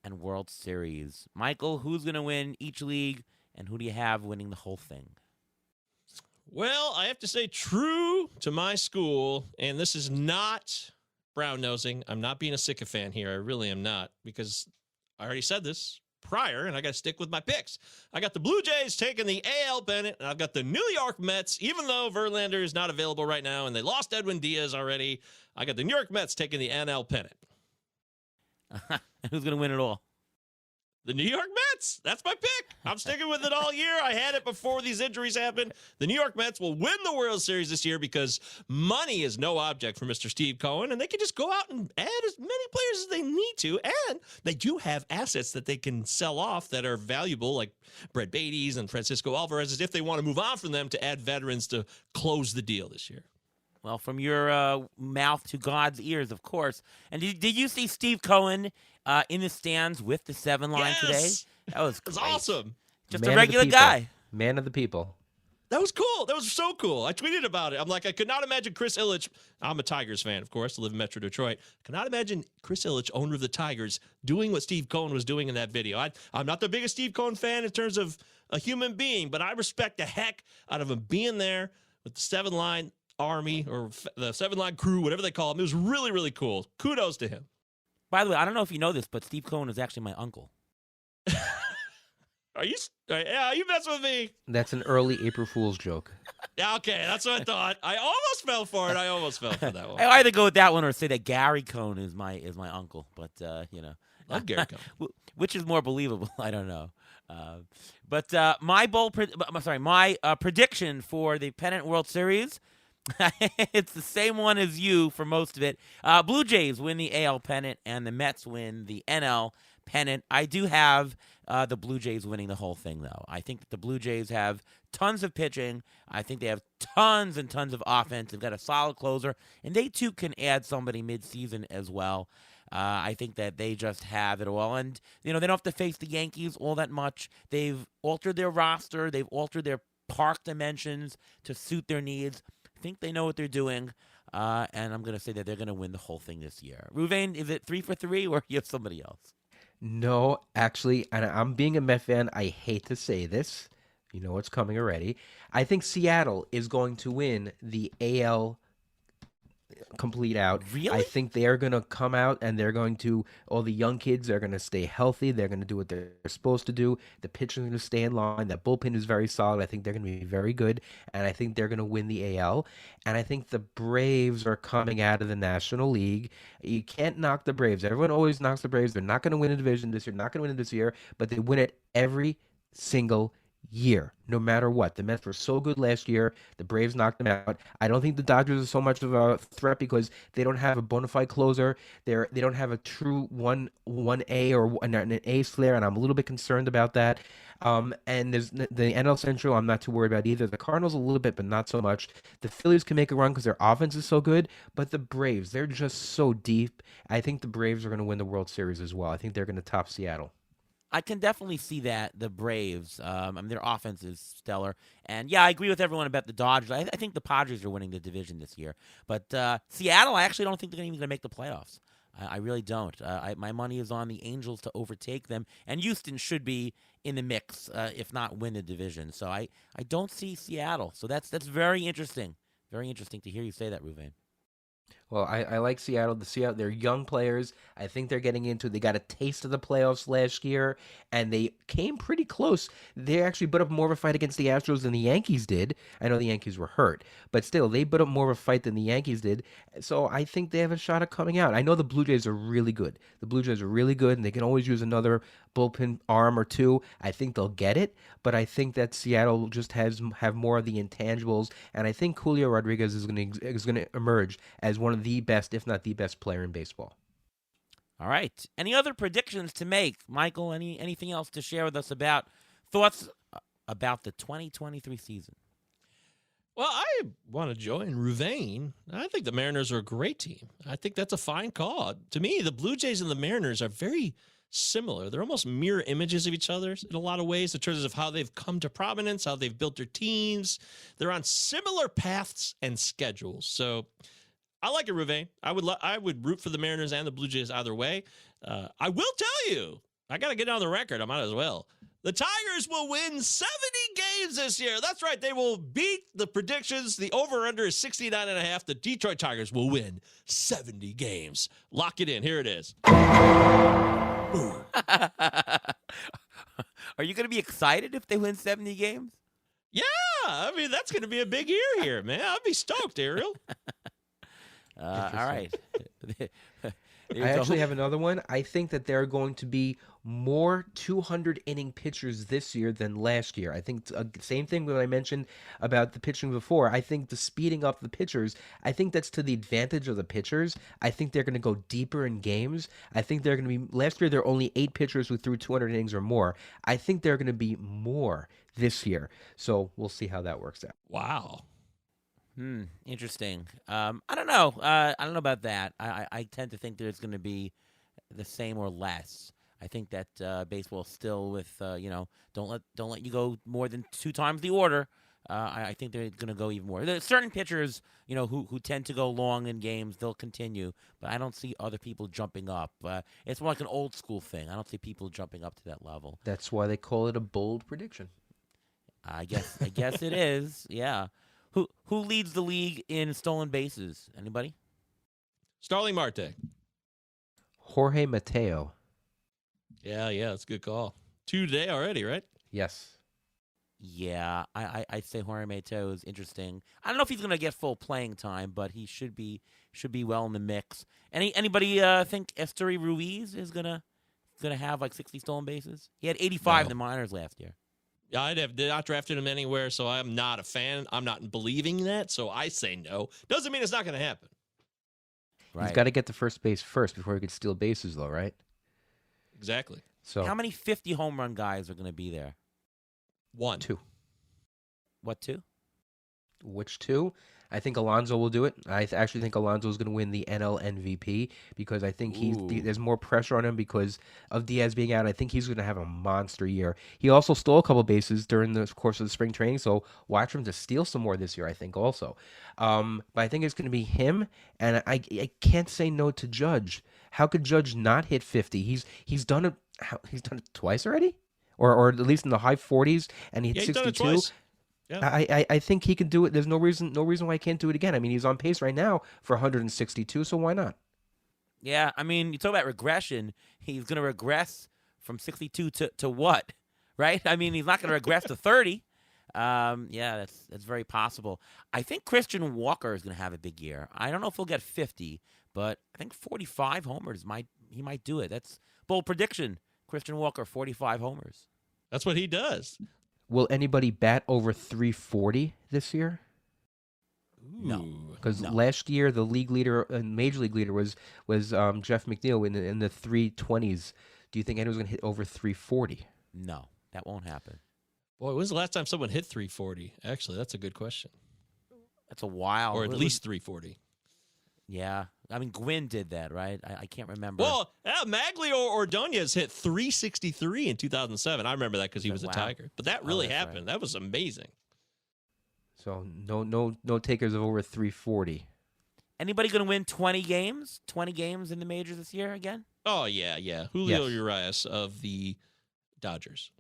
and World Series. Michael, who's going to win each league, and who do you have winning the whole thing? Well, I have to say, true to my school, and this is not brown-nosing. I'm not being a sycophant here. I really am not, because I already said this prior, and I got to stick with my picks. I got the Blue Jays taking the AL pennant, and I've got the New York Mets, even though Verlander is not available right now, and they lost Edwin Diaz already. I got the New York Mets taking the NL pennant. Who's going to win it all? The New York Mets. That's my pick. I'm sticking with it all year. I had it before these injuries happened. The New York Mets will win the World Series this year because money is no object for Mr. Steve Cohen, and they can just go out and add as many players as they need to, and they do have assets that they can sell off that are valuable, like Brett Beatties and Francisco Alvarez, as if they want to move on from them to add veterans to close the deal this year. Well, from your mouth to God's ears, of course. And did you see Steve Cohen in the stands with the 7 line today? That was great. Awesome. Just Man a of the regular people. guy. Man of the people. That was cool. That was so cool. I tweeted about it. I'm like, I could not imagine Chris Ilitch. I'm a Tigers fan, of course. I live in Metro Detroit. I could not imagine Chris Ilitch, owner of the Tigers, doing what Steve Cohen was doing in that video. I'm not the biggest Steve Cohen fan in terms of a human being, but I respect the heck out of him being there with the 7 line army or the 7 line crew, whatever they call him. It was really, really cool. Kudos to him. By the way, I don't know if you know this, but Steve Cohen is actually my uncle. Are you messing with me? That's an early April Fool's joke. Yeah, okay, that's what I thought. I almost fell for it. I almost fell for that one. I either go with that one or say that Gary Cohen is my uncle, but Love Gary Cohen. which is more believable? I don't know. But my prediction for the Pennant World Series, it's the same one as you for most of it. Blue Jays win the AL pennant, and the Mets win the NL pennant. I do have the Blue Jays winning the whole thing, though. I think that the Blue Jays have tons of pitching. I think they have tons and tons of offense. They've got a solid closer, and they, too, can add somebody midseason as well. I think that they just have it all. And, they don't have to face the Yankees all that much. They've altered their roster. They've altered their park dimensions to suit their needs. I think they know what they're doing. And I'm going to say that they're going to win the whole thing this year. Ruvain, is it 3 for 3 or you have somebody else? No, actually, and I'm being a Met fan, I hate to say this. You know what's coming already. I think Seattle is going to win the AL complete out. Really? I think they are going to come out and they're going to, all the young kids are going to stay healthy. They're going to do what they're supposed to do. The pitchers are going to stay in line. That bullpen is very solid. I think they're going to be very good. And I think they're going to win the AL. And I think the Braves are coming out of the National League. You can't knock the Braves. Everyone always knocks the Braves. They're not going to win a division this year, not going to win it this year, but they win it every single year, no matter what. The Mets were so good last year. The Braves knocked them out. I don't think the Dodgers are so much of a threat because they don't have a bona fide closer. They don't have a true one A or an ace there, and I'm a little bit concerned about that. And there's the NL Central. I'm not too worried about either. The Cardinals a little bit, but not so much. The Phillies can make a run because their offense is so good, but the Braves, they're just so deep. I think the Braves are going to win the World Series as well. I think they're going to top Seattle. I can definitely see that, the Braves. Their offense is stellar. And, yeah, I agree with everyone about the Dodgers. I think the Padres are winning the division this year. But Seattle, I actually don't think they're even going to make the playoffs. I really don't. My money is on the Angels to overtake them. And Houston should be in the mix, if not win the division. So I don't see Seattle. So that's very interesting. Very interesting to hear you say that, Ruvain. Well, I like Seattle. They're young players. I think they're getting into. They got a taste of the playoffs last year, and they came pretty close. They actually put up more of a fight against the Astros than the Yankees did. I know the Yankees were hurt, but still, they put up more of a fight than the Yankees did. So I think they have a shot at coming out. I know the Blue Jays are really good. The Blue Jays are really good, and they can always use another bullpen arm or two. I think they'll get it, but I think that Seattle just have more of the intangibles, and I think Julio Rodriguez is going to emerge as one of the best, if not the best player in baseball. All right. Any other predictions to make, Michael? Anything else to share with us about thoughts about the 2023 season? Well, I want to join Rouvain. I think the Mariners are a great team. I think that's a fine call. To me, the Blue Jays and the Mariners are very similar. They're almost mirror images of each other in a lot of ways in terms of how they've come to prominence, how they've built their teams. They're on similar paths and schedules. So I like it, Rouvain. I would root for the Mariners and the Blue Jays either way. I will tell you, I got to get on the record. I might as well. The Tigers will win 70 games this year. That's right. They will beat the predictions. The over-under is 69.5. The Detroit Tigers will win 70 games. Lock it in. Here it is. Are you going to be excited if they win 70 games? Yeah. I mean, that's going to be a big year here, man. I'll be stoked, Ariel. All right. I actually have another one. I think that there are going to be more 200-inning pitchers this year than last year. I think same thing when I mentioned about the pitching before. I think the speeding up the pitchers, I think that's to the advantage of the pitchers. I think they're going to go deeper in games. I think they're going to be, last year there were only 8 pitchers who threw 200 innings or more. I think they're going to be more this year. So we'll see how that works out. Wow. Interesting. I don't know. I don't know about that. I tend to think there's going to be the same or less. I think that baseball still with don't let you go more than 2 times the order. I think they're going to go even more. There's certain pitchers, who tend to go long in games. They'll continue, but I don't see other people jumping up. It's more like an old school thing. I don't see people jumping up to that level. That's why they call it a bold prediction. I guess it is. Yeah. Who leads the league in stolen bases? Anybody? Starling Marte. Jorge Mateo. Yeah, that's a good call. 2 today already, right? Yes. Yeah, I'd say Jorge Mateo is interesting. I don't know if he's going to get full playing time, but he should be well in the mix. Anybody think Esteury Ruiz is gonna have like 60 stolen bases? He had 85 in the minors last year. I'd have not drafted him anywhere, so I'm not a fan. I'm not believing that, so I say no. Doesn't mean it's not going to happen. Right. He's got to get to first base first before he can steal bases, though, right? Exactly. So how many 50 home run guys are going to be there? 1. 2. What, 2? Which 2? I think Alonso will do it. I actually think Alonso is going to win the NL MVP because I think there's more pressure on him because of Diaz being out. I think he's going to have a monster year. He also stole a couple bases during the course of the spring training, so watch him to steal some more this year, I think, also. But I think it's going to be him, and I can't say no to Judge. How could Judge not hit 50? He's done it. He's done it twice already, or at least in the high 40s, and he hit 62. Done it twice. Yeah. I think he can do it. There's no reason why he can't do it again. I mean, he's on pace right now for 162, so why not? Yeah, I mean, you talk about regression. He's going to regress from 62 to what, right? I mean, he's not going to regress to 30. Yeah, that's very possible. I think Christian Walker is going to have a big year. I don't know if he'll get 50, but I think 45 homers he might do it. That's bold prediction. Christian Walker, 45 homers. That's what he does. Will anybody bat over 340 this year? No, because last year the league leader, major league leader, was Jeff McNeil in the 320s. Do you think anyone's going to hit over 340? No, that won't happen. Boy, when's the last time someone hit 340? Actually, that's a good question. That's a while. Or at least 340. Yeah. I mean, Gwynn did that, right? I can't remember. Well, Maglio Ordonez hit 363 in 2007. I remember that because he was a Tiger. But that really happened. Right. That was amazing. So no takers of over 340. Anybody going to win 20 games? 20 games in the majors this year again? Oh, yeah. Julio Urias of the Dodgers.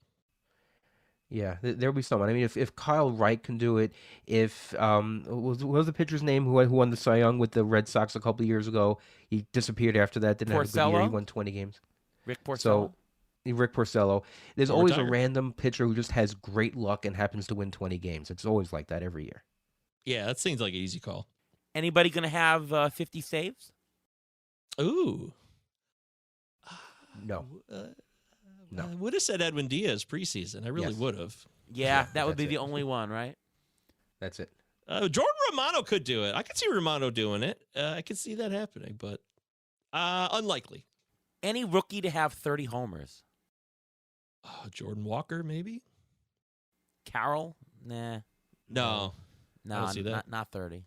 Yeah, there'll be someone. I mean, if Kyle Wright can do it, if what was the pitcher's name who won the Cy Young with the Red Sox a couple of years ago? He disappeared after that. Didn't have a good year. He won 20 games. Rick Porcello. So Rick Porcello. There's always a random pitcher who just has great luck and happens to win 20 games. It's always like that every year. Yeah, that seems like an easy call. Anybody going to have 50 saves? Ooh. No. No. I would have said Edwin Diaz preseason. I really would have. Yeah, that would be the only one, right? That's it. Jordan Romano could do it. I could see Romano doing it. I could see that happening, but unlikely. Any rookie to have 30 homers? Jordan Walker, maybe? Carroll? Nah. No. No, I don't see that. not 30.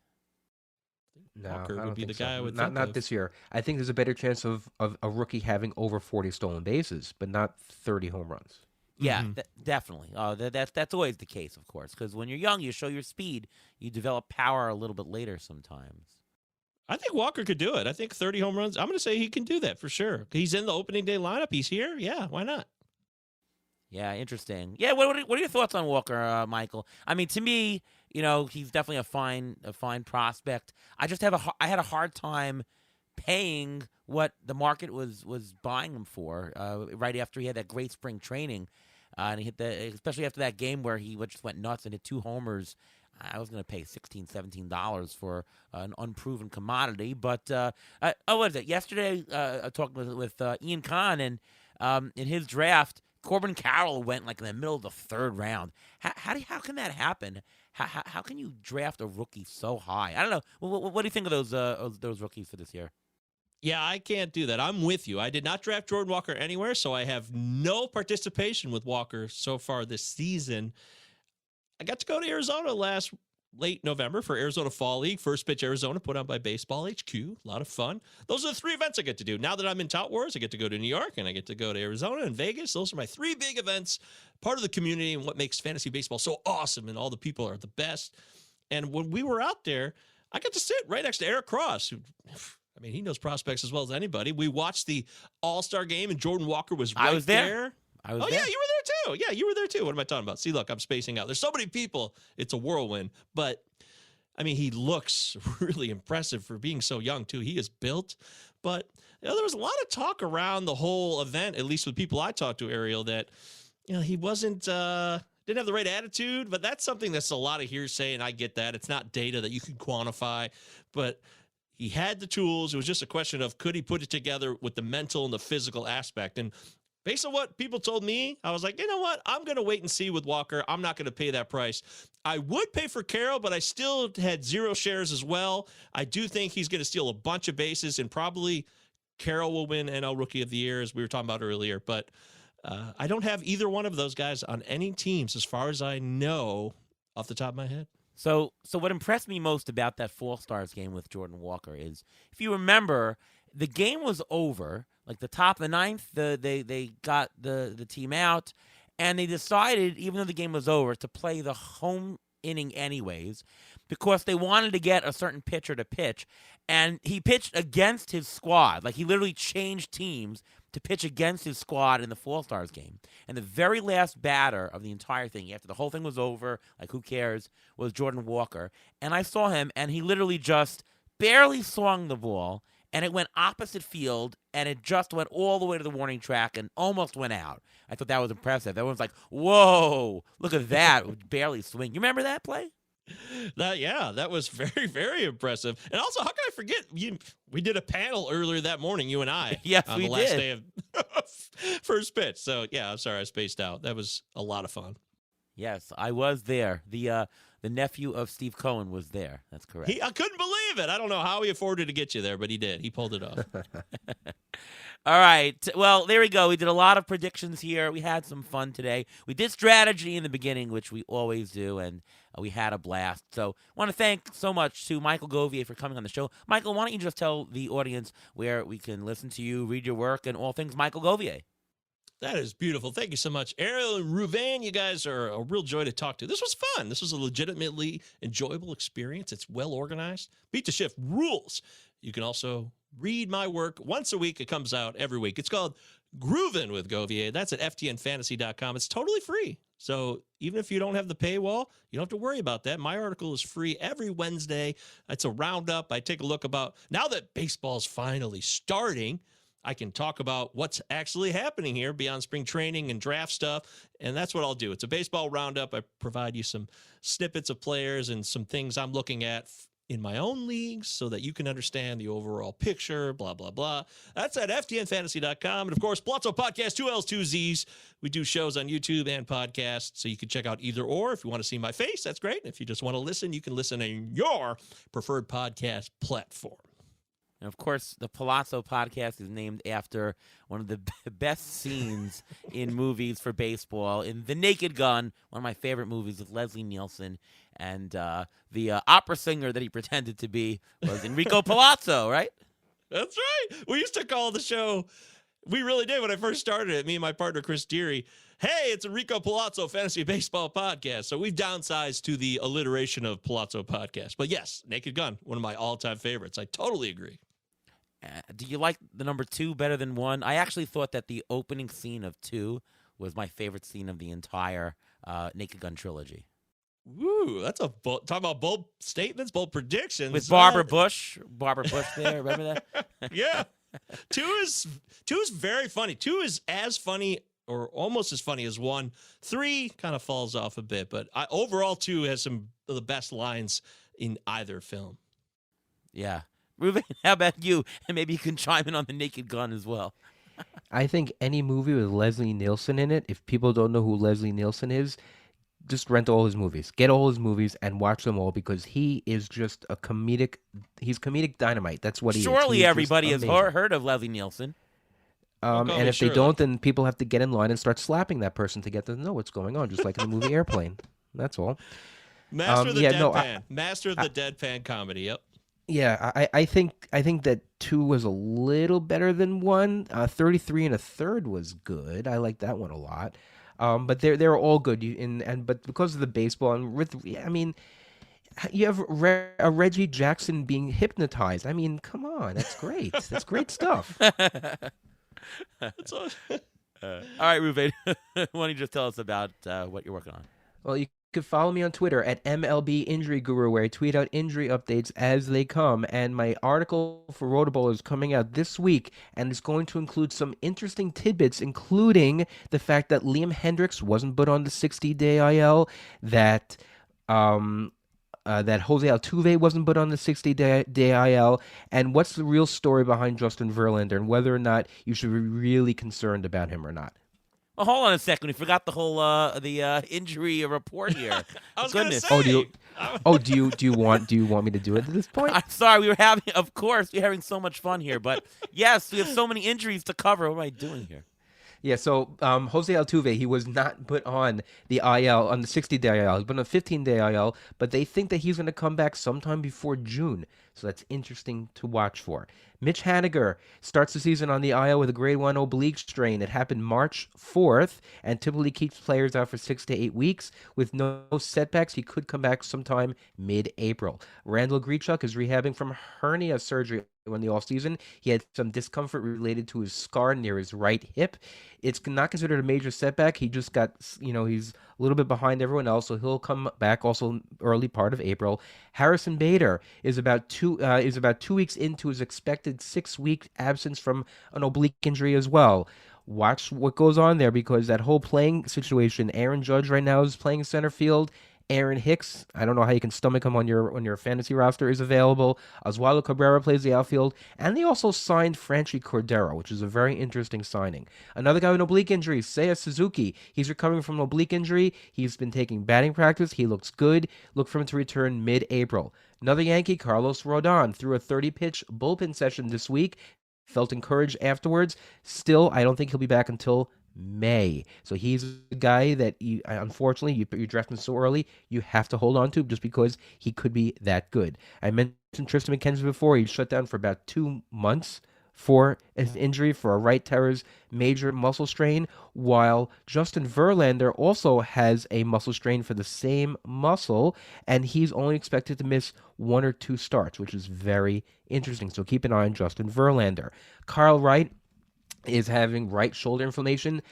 No, Walker I would don't be think the guy so. I would not think not of. this year. I think there's a better chance of a rookie having over 40 stolen bases, but not 30 home runs. Yeah, Mhm. definitely. That's always the case, of course, because when you're young, you show your speed. You develop power a little bit later sometimes. I think Walker could do it. I think 30 home runs. I'm going to say he can do that for sure. He's in the opening day lineup. He's here. Yeah, why not? Yeah, interesting. Yeah, what are your thoughts on Walker, Michael? I mean, to me, he's definitely a fine prospect. I just I had a hard time paying what the market was buying him for right after he had that great spring training, and he hit especially after that game where he just went nuts and hit 2 homers. I was going to pay $16, $17 for an unproven commodity, but what is it? Yesterday, I talked with Ian Kahn, and in his draft, Corbin Carroll went like in the middle of the 3rd round. How can that happen? How can you draft a rookie so high? I don't know. What do you think of those rookies for this year? Yeah, I can't do that. I'm with you. I did not draft Jordan Walker anywhere, so I have no participation with Walker so far this season. I got to go to Arizona late November for Arizona Fall League. First Pitch Arizona put on by Baseball HQ. A lot of fun. Those are the 3 events I get to do. Now that I'm in Tout Wars, I get to go to New York, and I get to go to Arizona and Vegas. Those are my 3 big events, part of the community and what makes fantasy baseball so awesome, and all the people are the best. And when we were out there, I got to sit right next to Eric Cross, who, I mean, he knows prospects as well as anybody. We watched the All-Star game, and Jordan Walker was right I was there. Yeah, you were there too. Yeah, you were there too. What am I talking about? See, look, I'm spacing out. There's so many people. It's a whirlwind. But, I mean, he looks really impressive for being so young, too. He is built. But there was a lot of talk around the whole event, at least with people I talked to, Ariel, that he wasn't didn't have the right attitude. But that's something that's a lot of hearsay, and I get that. It's not data that you can quantify. But he had the tools. It was just a question of could he put it together with the mental and the physical aspect. And based on what people told me, I was like, you know what? I'm going to wait and see with Walker. I'm not going to pay that price. I would pay for Carroll, but I still had 0 shares as well. I do think he's going to steal a bunch of bases, and probably Carroll will win NL Rookie of the Year, as we were talking about earlier. But I don't have either one of those guys on any teams, as far as I know, off the top of my head. So what impressed me most about that Fall Stars game with Jordan Walker is, if you remember, the game was over. Like the top of the 9th, they got the team out, and they decided, even though the game was over, to play the home inning anyways, because they wanted to get a certain pitcher to pitch. And he pitched against his squad. Like, he literally changed teams to pitch against his squad in the Fall Stars game. And the very last batter of the entire thing, after the whole thing was over, like, who cares, was Jordan Walker. And I saw him, and he literally just barely swung the ball, and it went opposite field, and it just went all the way to the warning track and almost went out. I thought that was impressive. Everyone's like, whoa, look at that. It would barely swing. You remember that play? That was very, very impressive. And also, how can I forget? We did a panel earlier that morning, you and I. Yes, on we the last did. day of First Pitch. So, yeah, I'm sorry I spaced out. That was a lot of fun. Yes, I was there. The nephew of Steve Cohen was there. That's correct. I couldn't believe it. I don't know how he afforded to get you there, but he did. He pulled it off. All right. Well, there we go. We did a lot of predictions here. We had some fun today. We did strategy in the beginning, which we always do, and we had a blast. So I want to thank so much to Michael Govier for coming on the show. Michael, why don't you just tell the audience where we can listen to you, read your work, and all things Michael Govier? That is beautiful. Thank you so much. Ariel and Ruvan, you guys are a real joy to talk to. This was fun. This was a legitimately enjoyable experience. It's well organized. Beat the Shift rules. You can also read my work once a week. It comes out every week. It's called Groovin' with Govier. That's at ftnfantasy.com. It's totally free. So even if you don't have the paywall, you don't have to worry about that. My article is free every Wednesday. It's a roundup. I take a look about, now that baseball's finally starting, I can talk about what's actually happening here beyond spring training and draft stuff, and that's what I'll do. It's a baseball roundup. I provide you some snippets of players and some things I'm looking at in my own leagues so that you can understand the overall picture, blah, blah, blah. That's at ftnfantasy.com. And, of course, Blotto Podcast, 2 L's, 2 Z's. We do shows on YouTube and podcasts, so you can check out either or. If you want to see my face, that's great. If you just want to listen, you can listen on your preferred podcast platform. And of course, the Palazzo podcast is named after one of the best scenes in movies for baseball in The Naked Gun, one of my favorite movies with Leslie Nielsen. And the opera singer that he pretended to be was Enrico Palazzo, right? That's right. We used to call the show, we really did when I first started it, me and my partner Chris Deary, hey, it's a Rico Palazzo Fantasy Baseball Podcast. So we've downsized to the alliteration of Palazzo Podcast. But yes, Naked Gun, one of my all-time favorites. I totally agree. Do you like the number 2 better than 1? I actually thought that the opening scene of 2 was my favorite scene of the entire Naked Gun trilogy. Woo, that's a talk about bold statements, bold predictions. With Barbara Bush there, remember that? Yeah. 2 is very funny. 2 is as funny or almost as funny as 1. 3 kind of falls off a bit, but overall 2 has some of the best lines in either film. Yeah. Ruben, how about you? And maybe you can chime in on The Naked Gun as well. I think any movie with Leslie Nielsen in it, if people don't know who Leslie Nielsen is, just rent all his movies. Get all his movies and watch them all because he is just he's comedic dynamite. That's what he is. Surely everybody has heard of Leslie Nielsen. And if they don't, then people have to get in line and start slapping that person to get them to know what's going on, just like in the movie Airplane. That's all. Master of the deadpan. Master of the deadpan comedy, yep. Yeah, I think that 2 was a little better than 1. 33 1/3 was good. I like that one a lot. But they're all good. But because of the baseball you have Reggie Jackson being hypnotized. I mean, come on, that's great. That's great stuff. All right, Ruben, why don't you just tell us about what you're working on? Well, you can follow me on Twitter at MLB Injury Guru, where I tweet out injury updates as they come. And my article for Rotable is coming out this week, and it's going to include some interesting tidbits, including the fact that Liam Hendricks wasn't put on the 60-day IL, that Jose Altuve wasn't put on the 60-day IL, and what's the real story behind Justin Verlander, and whether or not you should be really concerned about him or not. Well, hold on a second. We forgot the whole injury report here. I was Goodness. Gonna say. Do you want me to do it at this point? I'm sorry. We're having so much fun here, but yes, we have so many injuries to cover. What am I doing here? Yeah, so Jose Altuve, he was not put on the IL, on the 60-day IL. He's been on a 15-day IL, but they think that he's going to come back sometime before June. So that's interesting to watch for. Mitch Haniger starts the season on the IL with a grade 1 oblique strain. It happened March 4th and typically keeps players out for 6 to 8 weeks. With no setbacks, he could come back sometime mid-April. Randall Grichuk is rehabbing from hernia surgery in the offseason. He had some discomfort related to his scar near his right hip. It's not considered a major setback. He just got, he's a little bit behind everyone else, so he'll come back also early part of April. Harrison Bader is about 2 weeks into his expected 6-week absence from an oblique injury as well. Watch what goes on there because that whole playing situation, Aaron Judge right now is playing center field. Aaron Hicks, I don't know how you can stomach him on your fantasy roster, is available. Oswaldo Cabrera plays the outfield. And they also signed Franchi Cordero, which is a very interesting signing. Another guy with an oblique injury, Seiya Suzuki. He's recovering from an oblique injury. He's been taking batting practice. He looks good. Look for him to return mid-April. Another Yankee, Carlos Rodon, threw a 30-pitch bullpen session this week. Felt encouraged afterwards. Still, I don't think he'll be back until May. So he's a guy that unfortunately you draft him so early, you have to hold on to just because he could be that good. I mentioned Tristan McKenzie before. He shut down for about 2 months for an injury for a right teres major muscle strain, while Justin Verlander also has a muscle strain for the same muscle, and he's only expected to miss 1 or 2 starts, which is very interesting. So keep an eye on Justin Verlander. Kyle Wright is having right shoulder inflammation.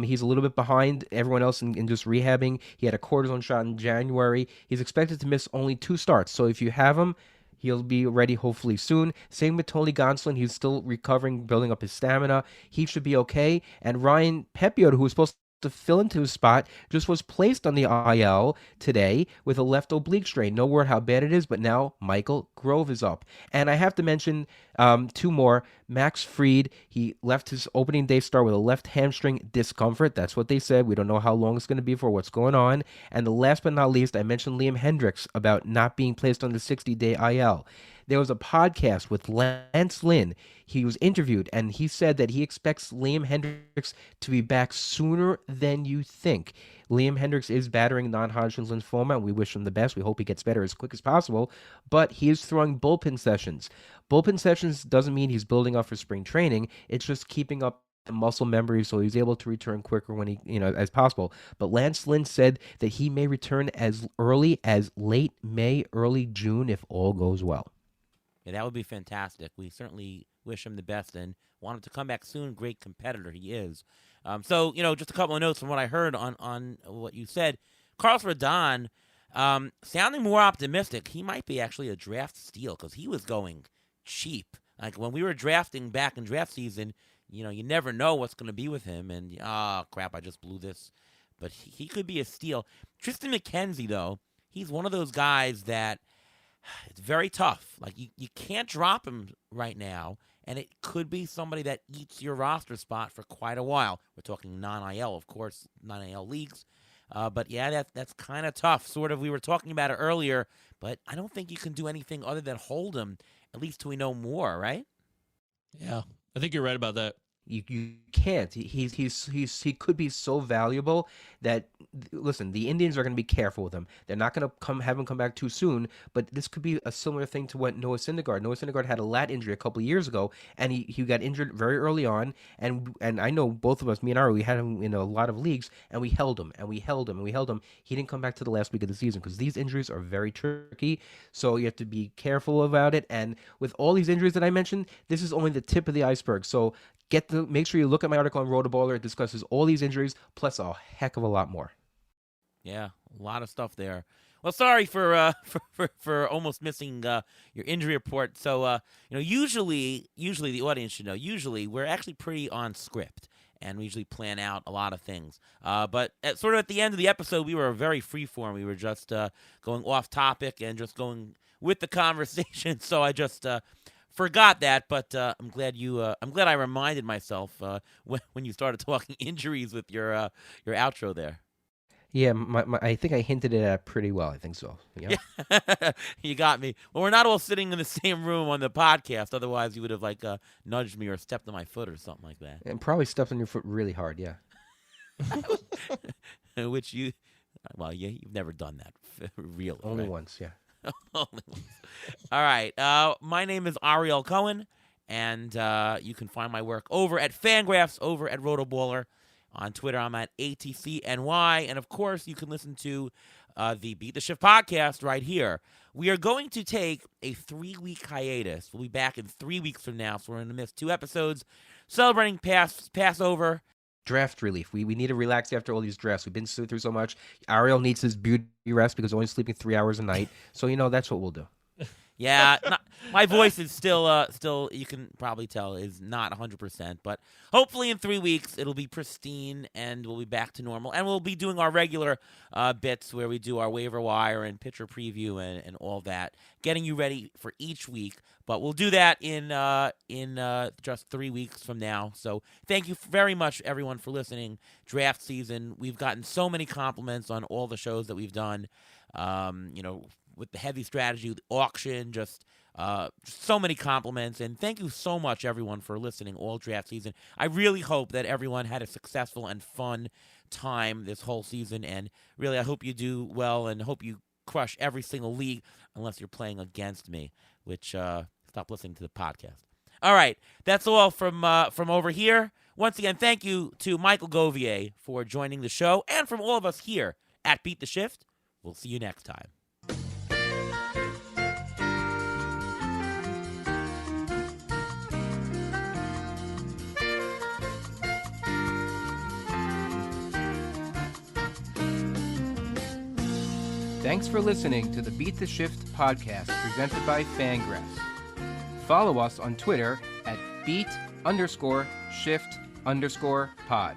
He's a little bit behind everyone else in just rehabbing. He had a cortisone shot in January. He's expected to miss only 2 starts. So if you have him, he'll be ready hopefully soon. Same with Tony Gonsolin. He's still recovering, building up his stamina. He should be okay. And Ryan Pepiot, who was supposed to fill into his spot, just was placed on the IL today with a left oblique strain. No word how bad it is, but now Michael Grove is up. And I have to mention 2 more. Max Fried, he left his opening day start with a left hamstring discomfort. That's what they said. We don't know how long it's going to be for what's going on. And the last but not least, I mentioned Liam Hendricks about not being placed on the 60-day IL. There was a podcast with Lance Lynn. He was interviewed, and he said that he expects Liam Hendricks to be back sooner than you think. Liam Hendricks is battering non-Hodgkin's lymphoma, and we wish him the best. We hope he gets better as quick as possible, but he is throwing bullpen sessions. Bullpen sessions doesn't mean he's building up for spring training. It's just keeping up the muscle memory so he's able to return quicker when he, as possible. But Lance Lynn said that he may return as early as late May, early June if all goes well. Yeah, that would be fantastic. We certainly wish him the best and want him to come back soon. Great competitor he is. So, just a couple of notes from what I heard on what you said. Carlos Rodon, sounding more optimistic. He might be actually a draft steal because he was going cheap. Like when we were drafting back in draft season, you never know what's going to be with him. And, crap, I just blew this. But he could be a steal. Tristan McKenzie, though, he's one of those guys that it's very tough. Like, you can't drop him right now, and it could be somebody that eats your roster spot for quite a while. We're talking non-IL, of course, non-IL leagues. But, yeah, that's kind of tough. Sort of, we were talking about it earlier, but I don't think you can do anything other than hold him, at least till we know more, right? Yeah, I think you're right about that. You can't. He could be so valuable that, listen, the Indians are going to be careful with him. They're not going to have him come back too soon. But this could be a similar thing to what Noah Syndergaard. Noah Syndergaard had a lat injury a couple of years ago, and he got injured very early on. And I know both of us, me and Ari, we had him in a lot of leagues, and we held him, and we held him, and we held him. He didn't come back to the last week of the season because these injuries are very tricky. So you have to be careful about it. And with all these injuries that I mentioned, this is only the tip of the iceberg. So make sure you look at my article on Rotoballer. It discusses all these injuries plus a heck of a lot more. Yeah, a lot of stuff there. Well, sorry for almost missing your injury report. So usually the audience should know. Usually we're actually pretty on script, and we usually plan out a lot of things. But at the end of the episode, we were very freeform. We were just going off topic and just going with the conversation. So I just forgot that, but I'm glad I reminded myself when you started talking injuries with your outro there. Yeah, I think I hinted it at pretty well. I think so. Yeah, you got me. Well, we're not all sitting in the same room on the podcast. Otherwise, you would have nudged me or stepped on my foot or something like that. And probably stepped on your foot really hard. Yeah. Which you've never done that, really. Only right? once. Yeah. All right. My name is Ariel Cohen, and you can find my work over at Fangraphs, over at Rotoballer. On Twitter, I'm at ATCNY. And, of course, you can listen to the Beat the Shift podcast right here. We are going to take a 3-week hiatus. We'll be back in 3 weeks from now, so we're going to miss 2 episodes celebrating Passover. Draft relief. We need to relax after all these drafts. We've been through so much. Ariel needs his beauty rest because he's only sleeping 3 hours a night. So, that's what we'll do. Yeah, my voice is still, you can probably tell, is not 100%. But hopefully in 3 weeks, it'll be pristine and we'll be back to normal. And we'll be doing our regular bits where we do our waiver wire and pitcher preview and all that, getting you ready for each week. But we'll do that in just 3 weeks from now. So thank you very much, everyone, for listening. Draft season, we've gotten so many compliments on all the shows that we've done. With the heavy strategy, the auction, just so many compliments. And thank you so much, everyone, for listening all draft season. I really hope that everyone had a successful and fun time this whole season. And really, I hope you do well and hope you crush every single league unless you're playing against me, which stop listening to the podcast. All right, that's all from over here. Once again, thank you to Michael Govier for joining the show. And from all of us here at Beat the Shift, we'll see you next time. Thanks for listening to the Beat the Shift podcast presented by Fangraphs. Follow us on Twitter at beat_shift_pod.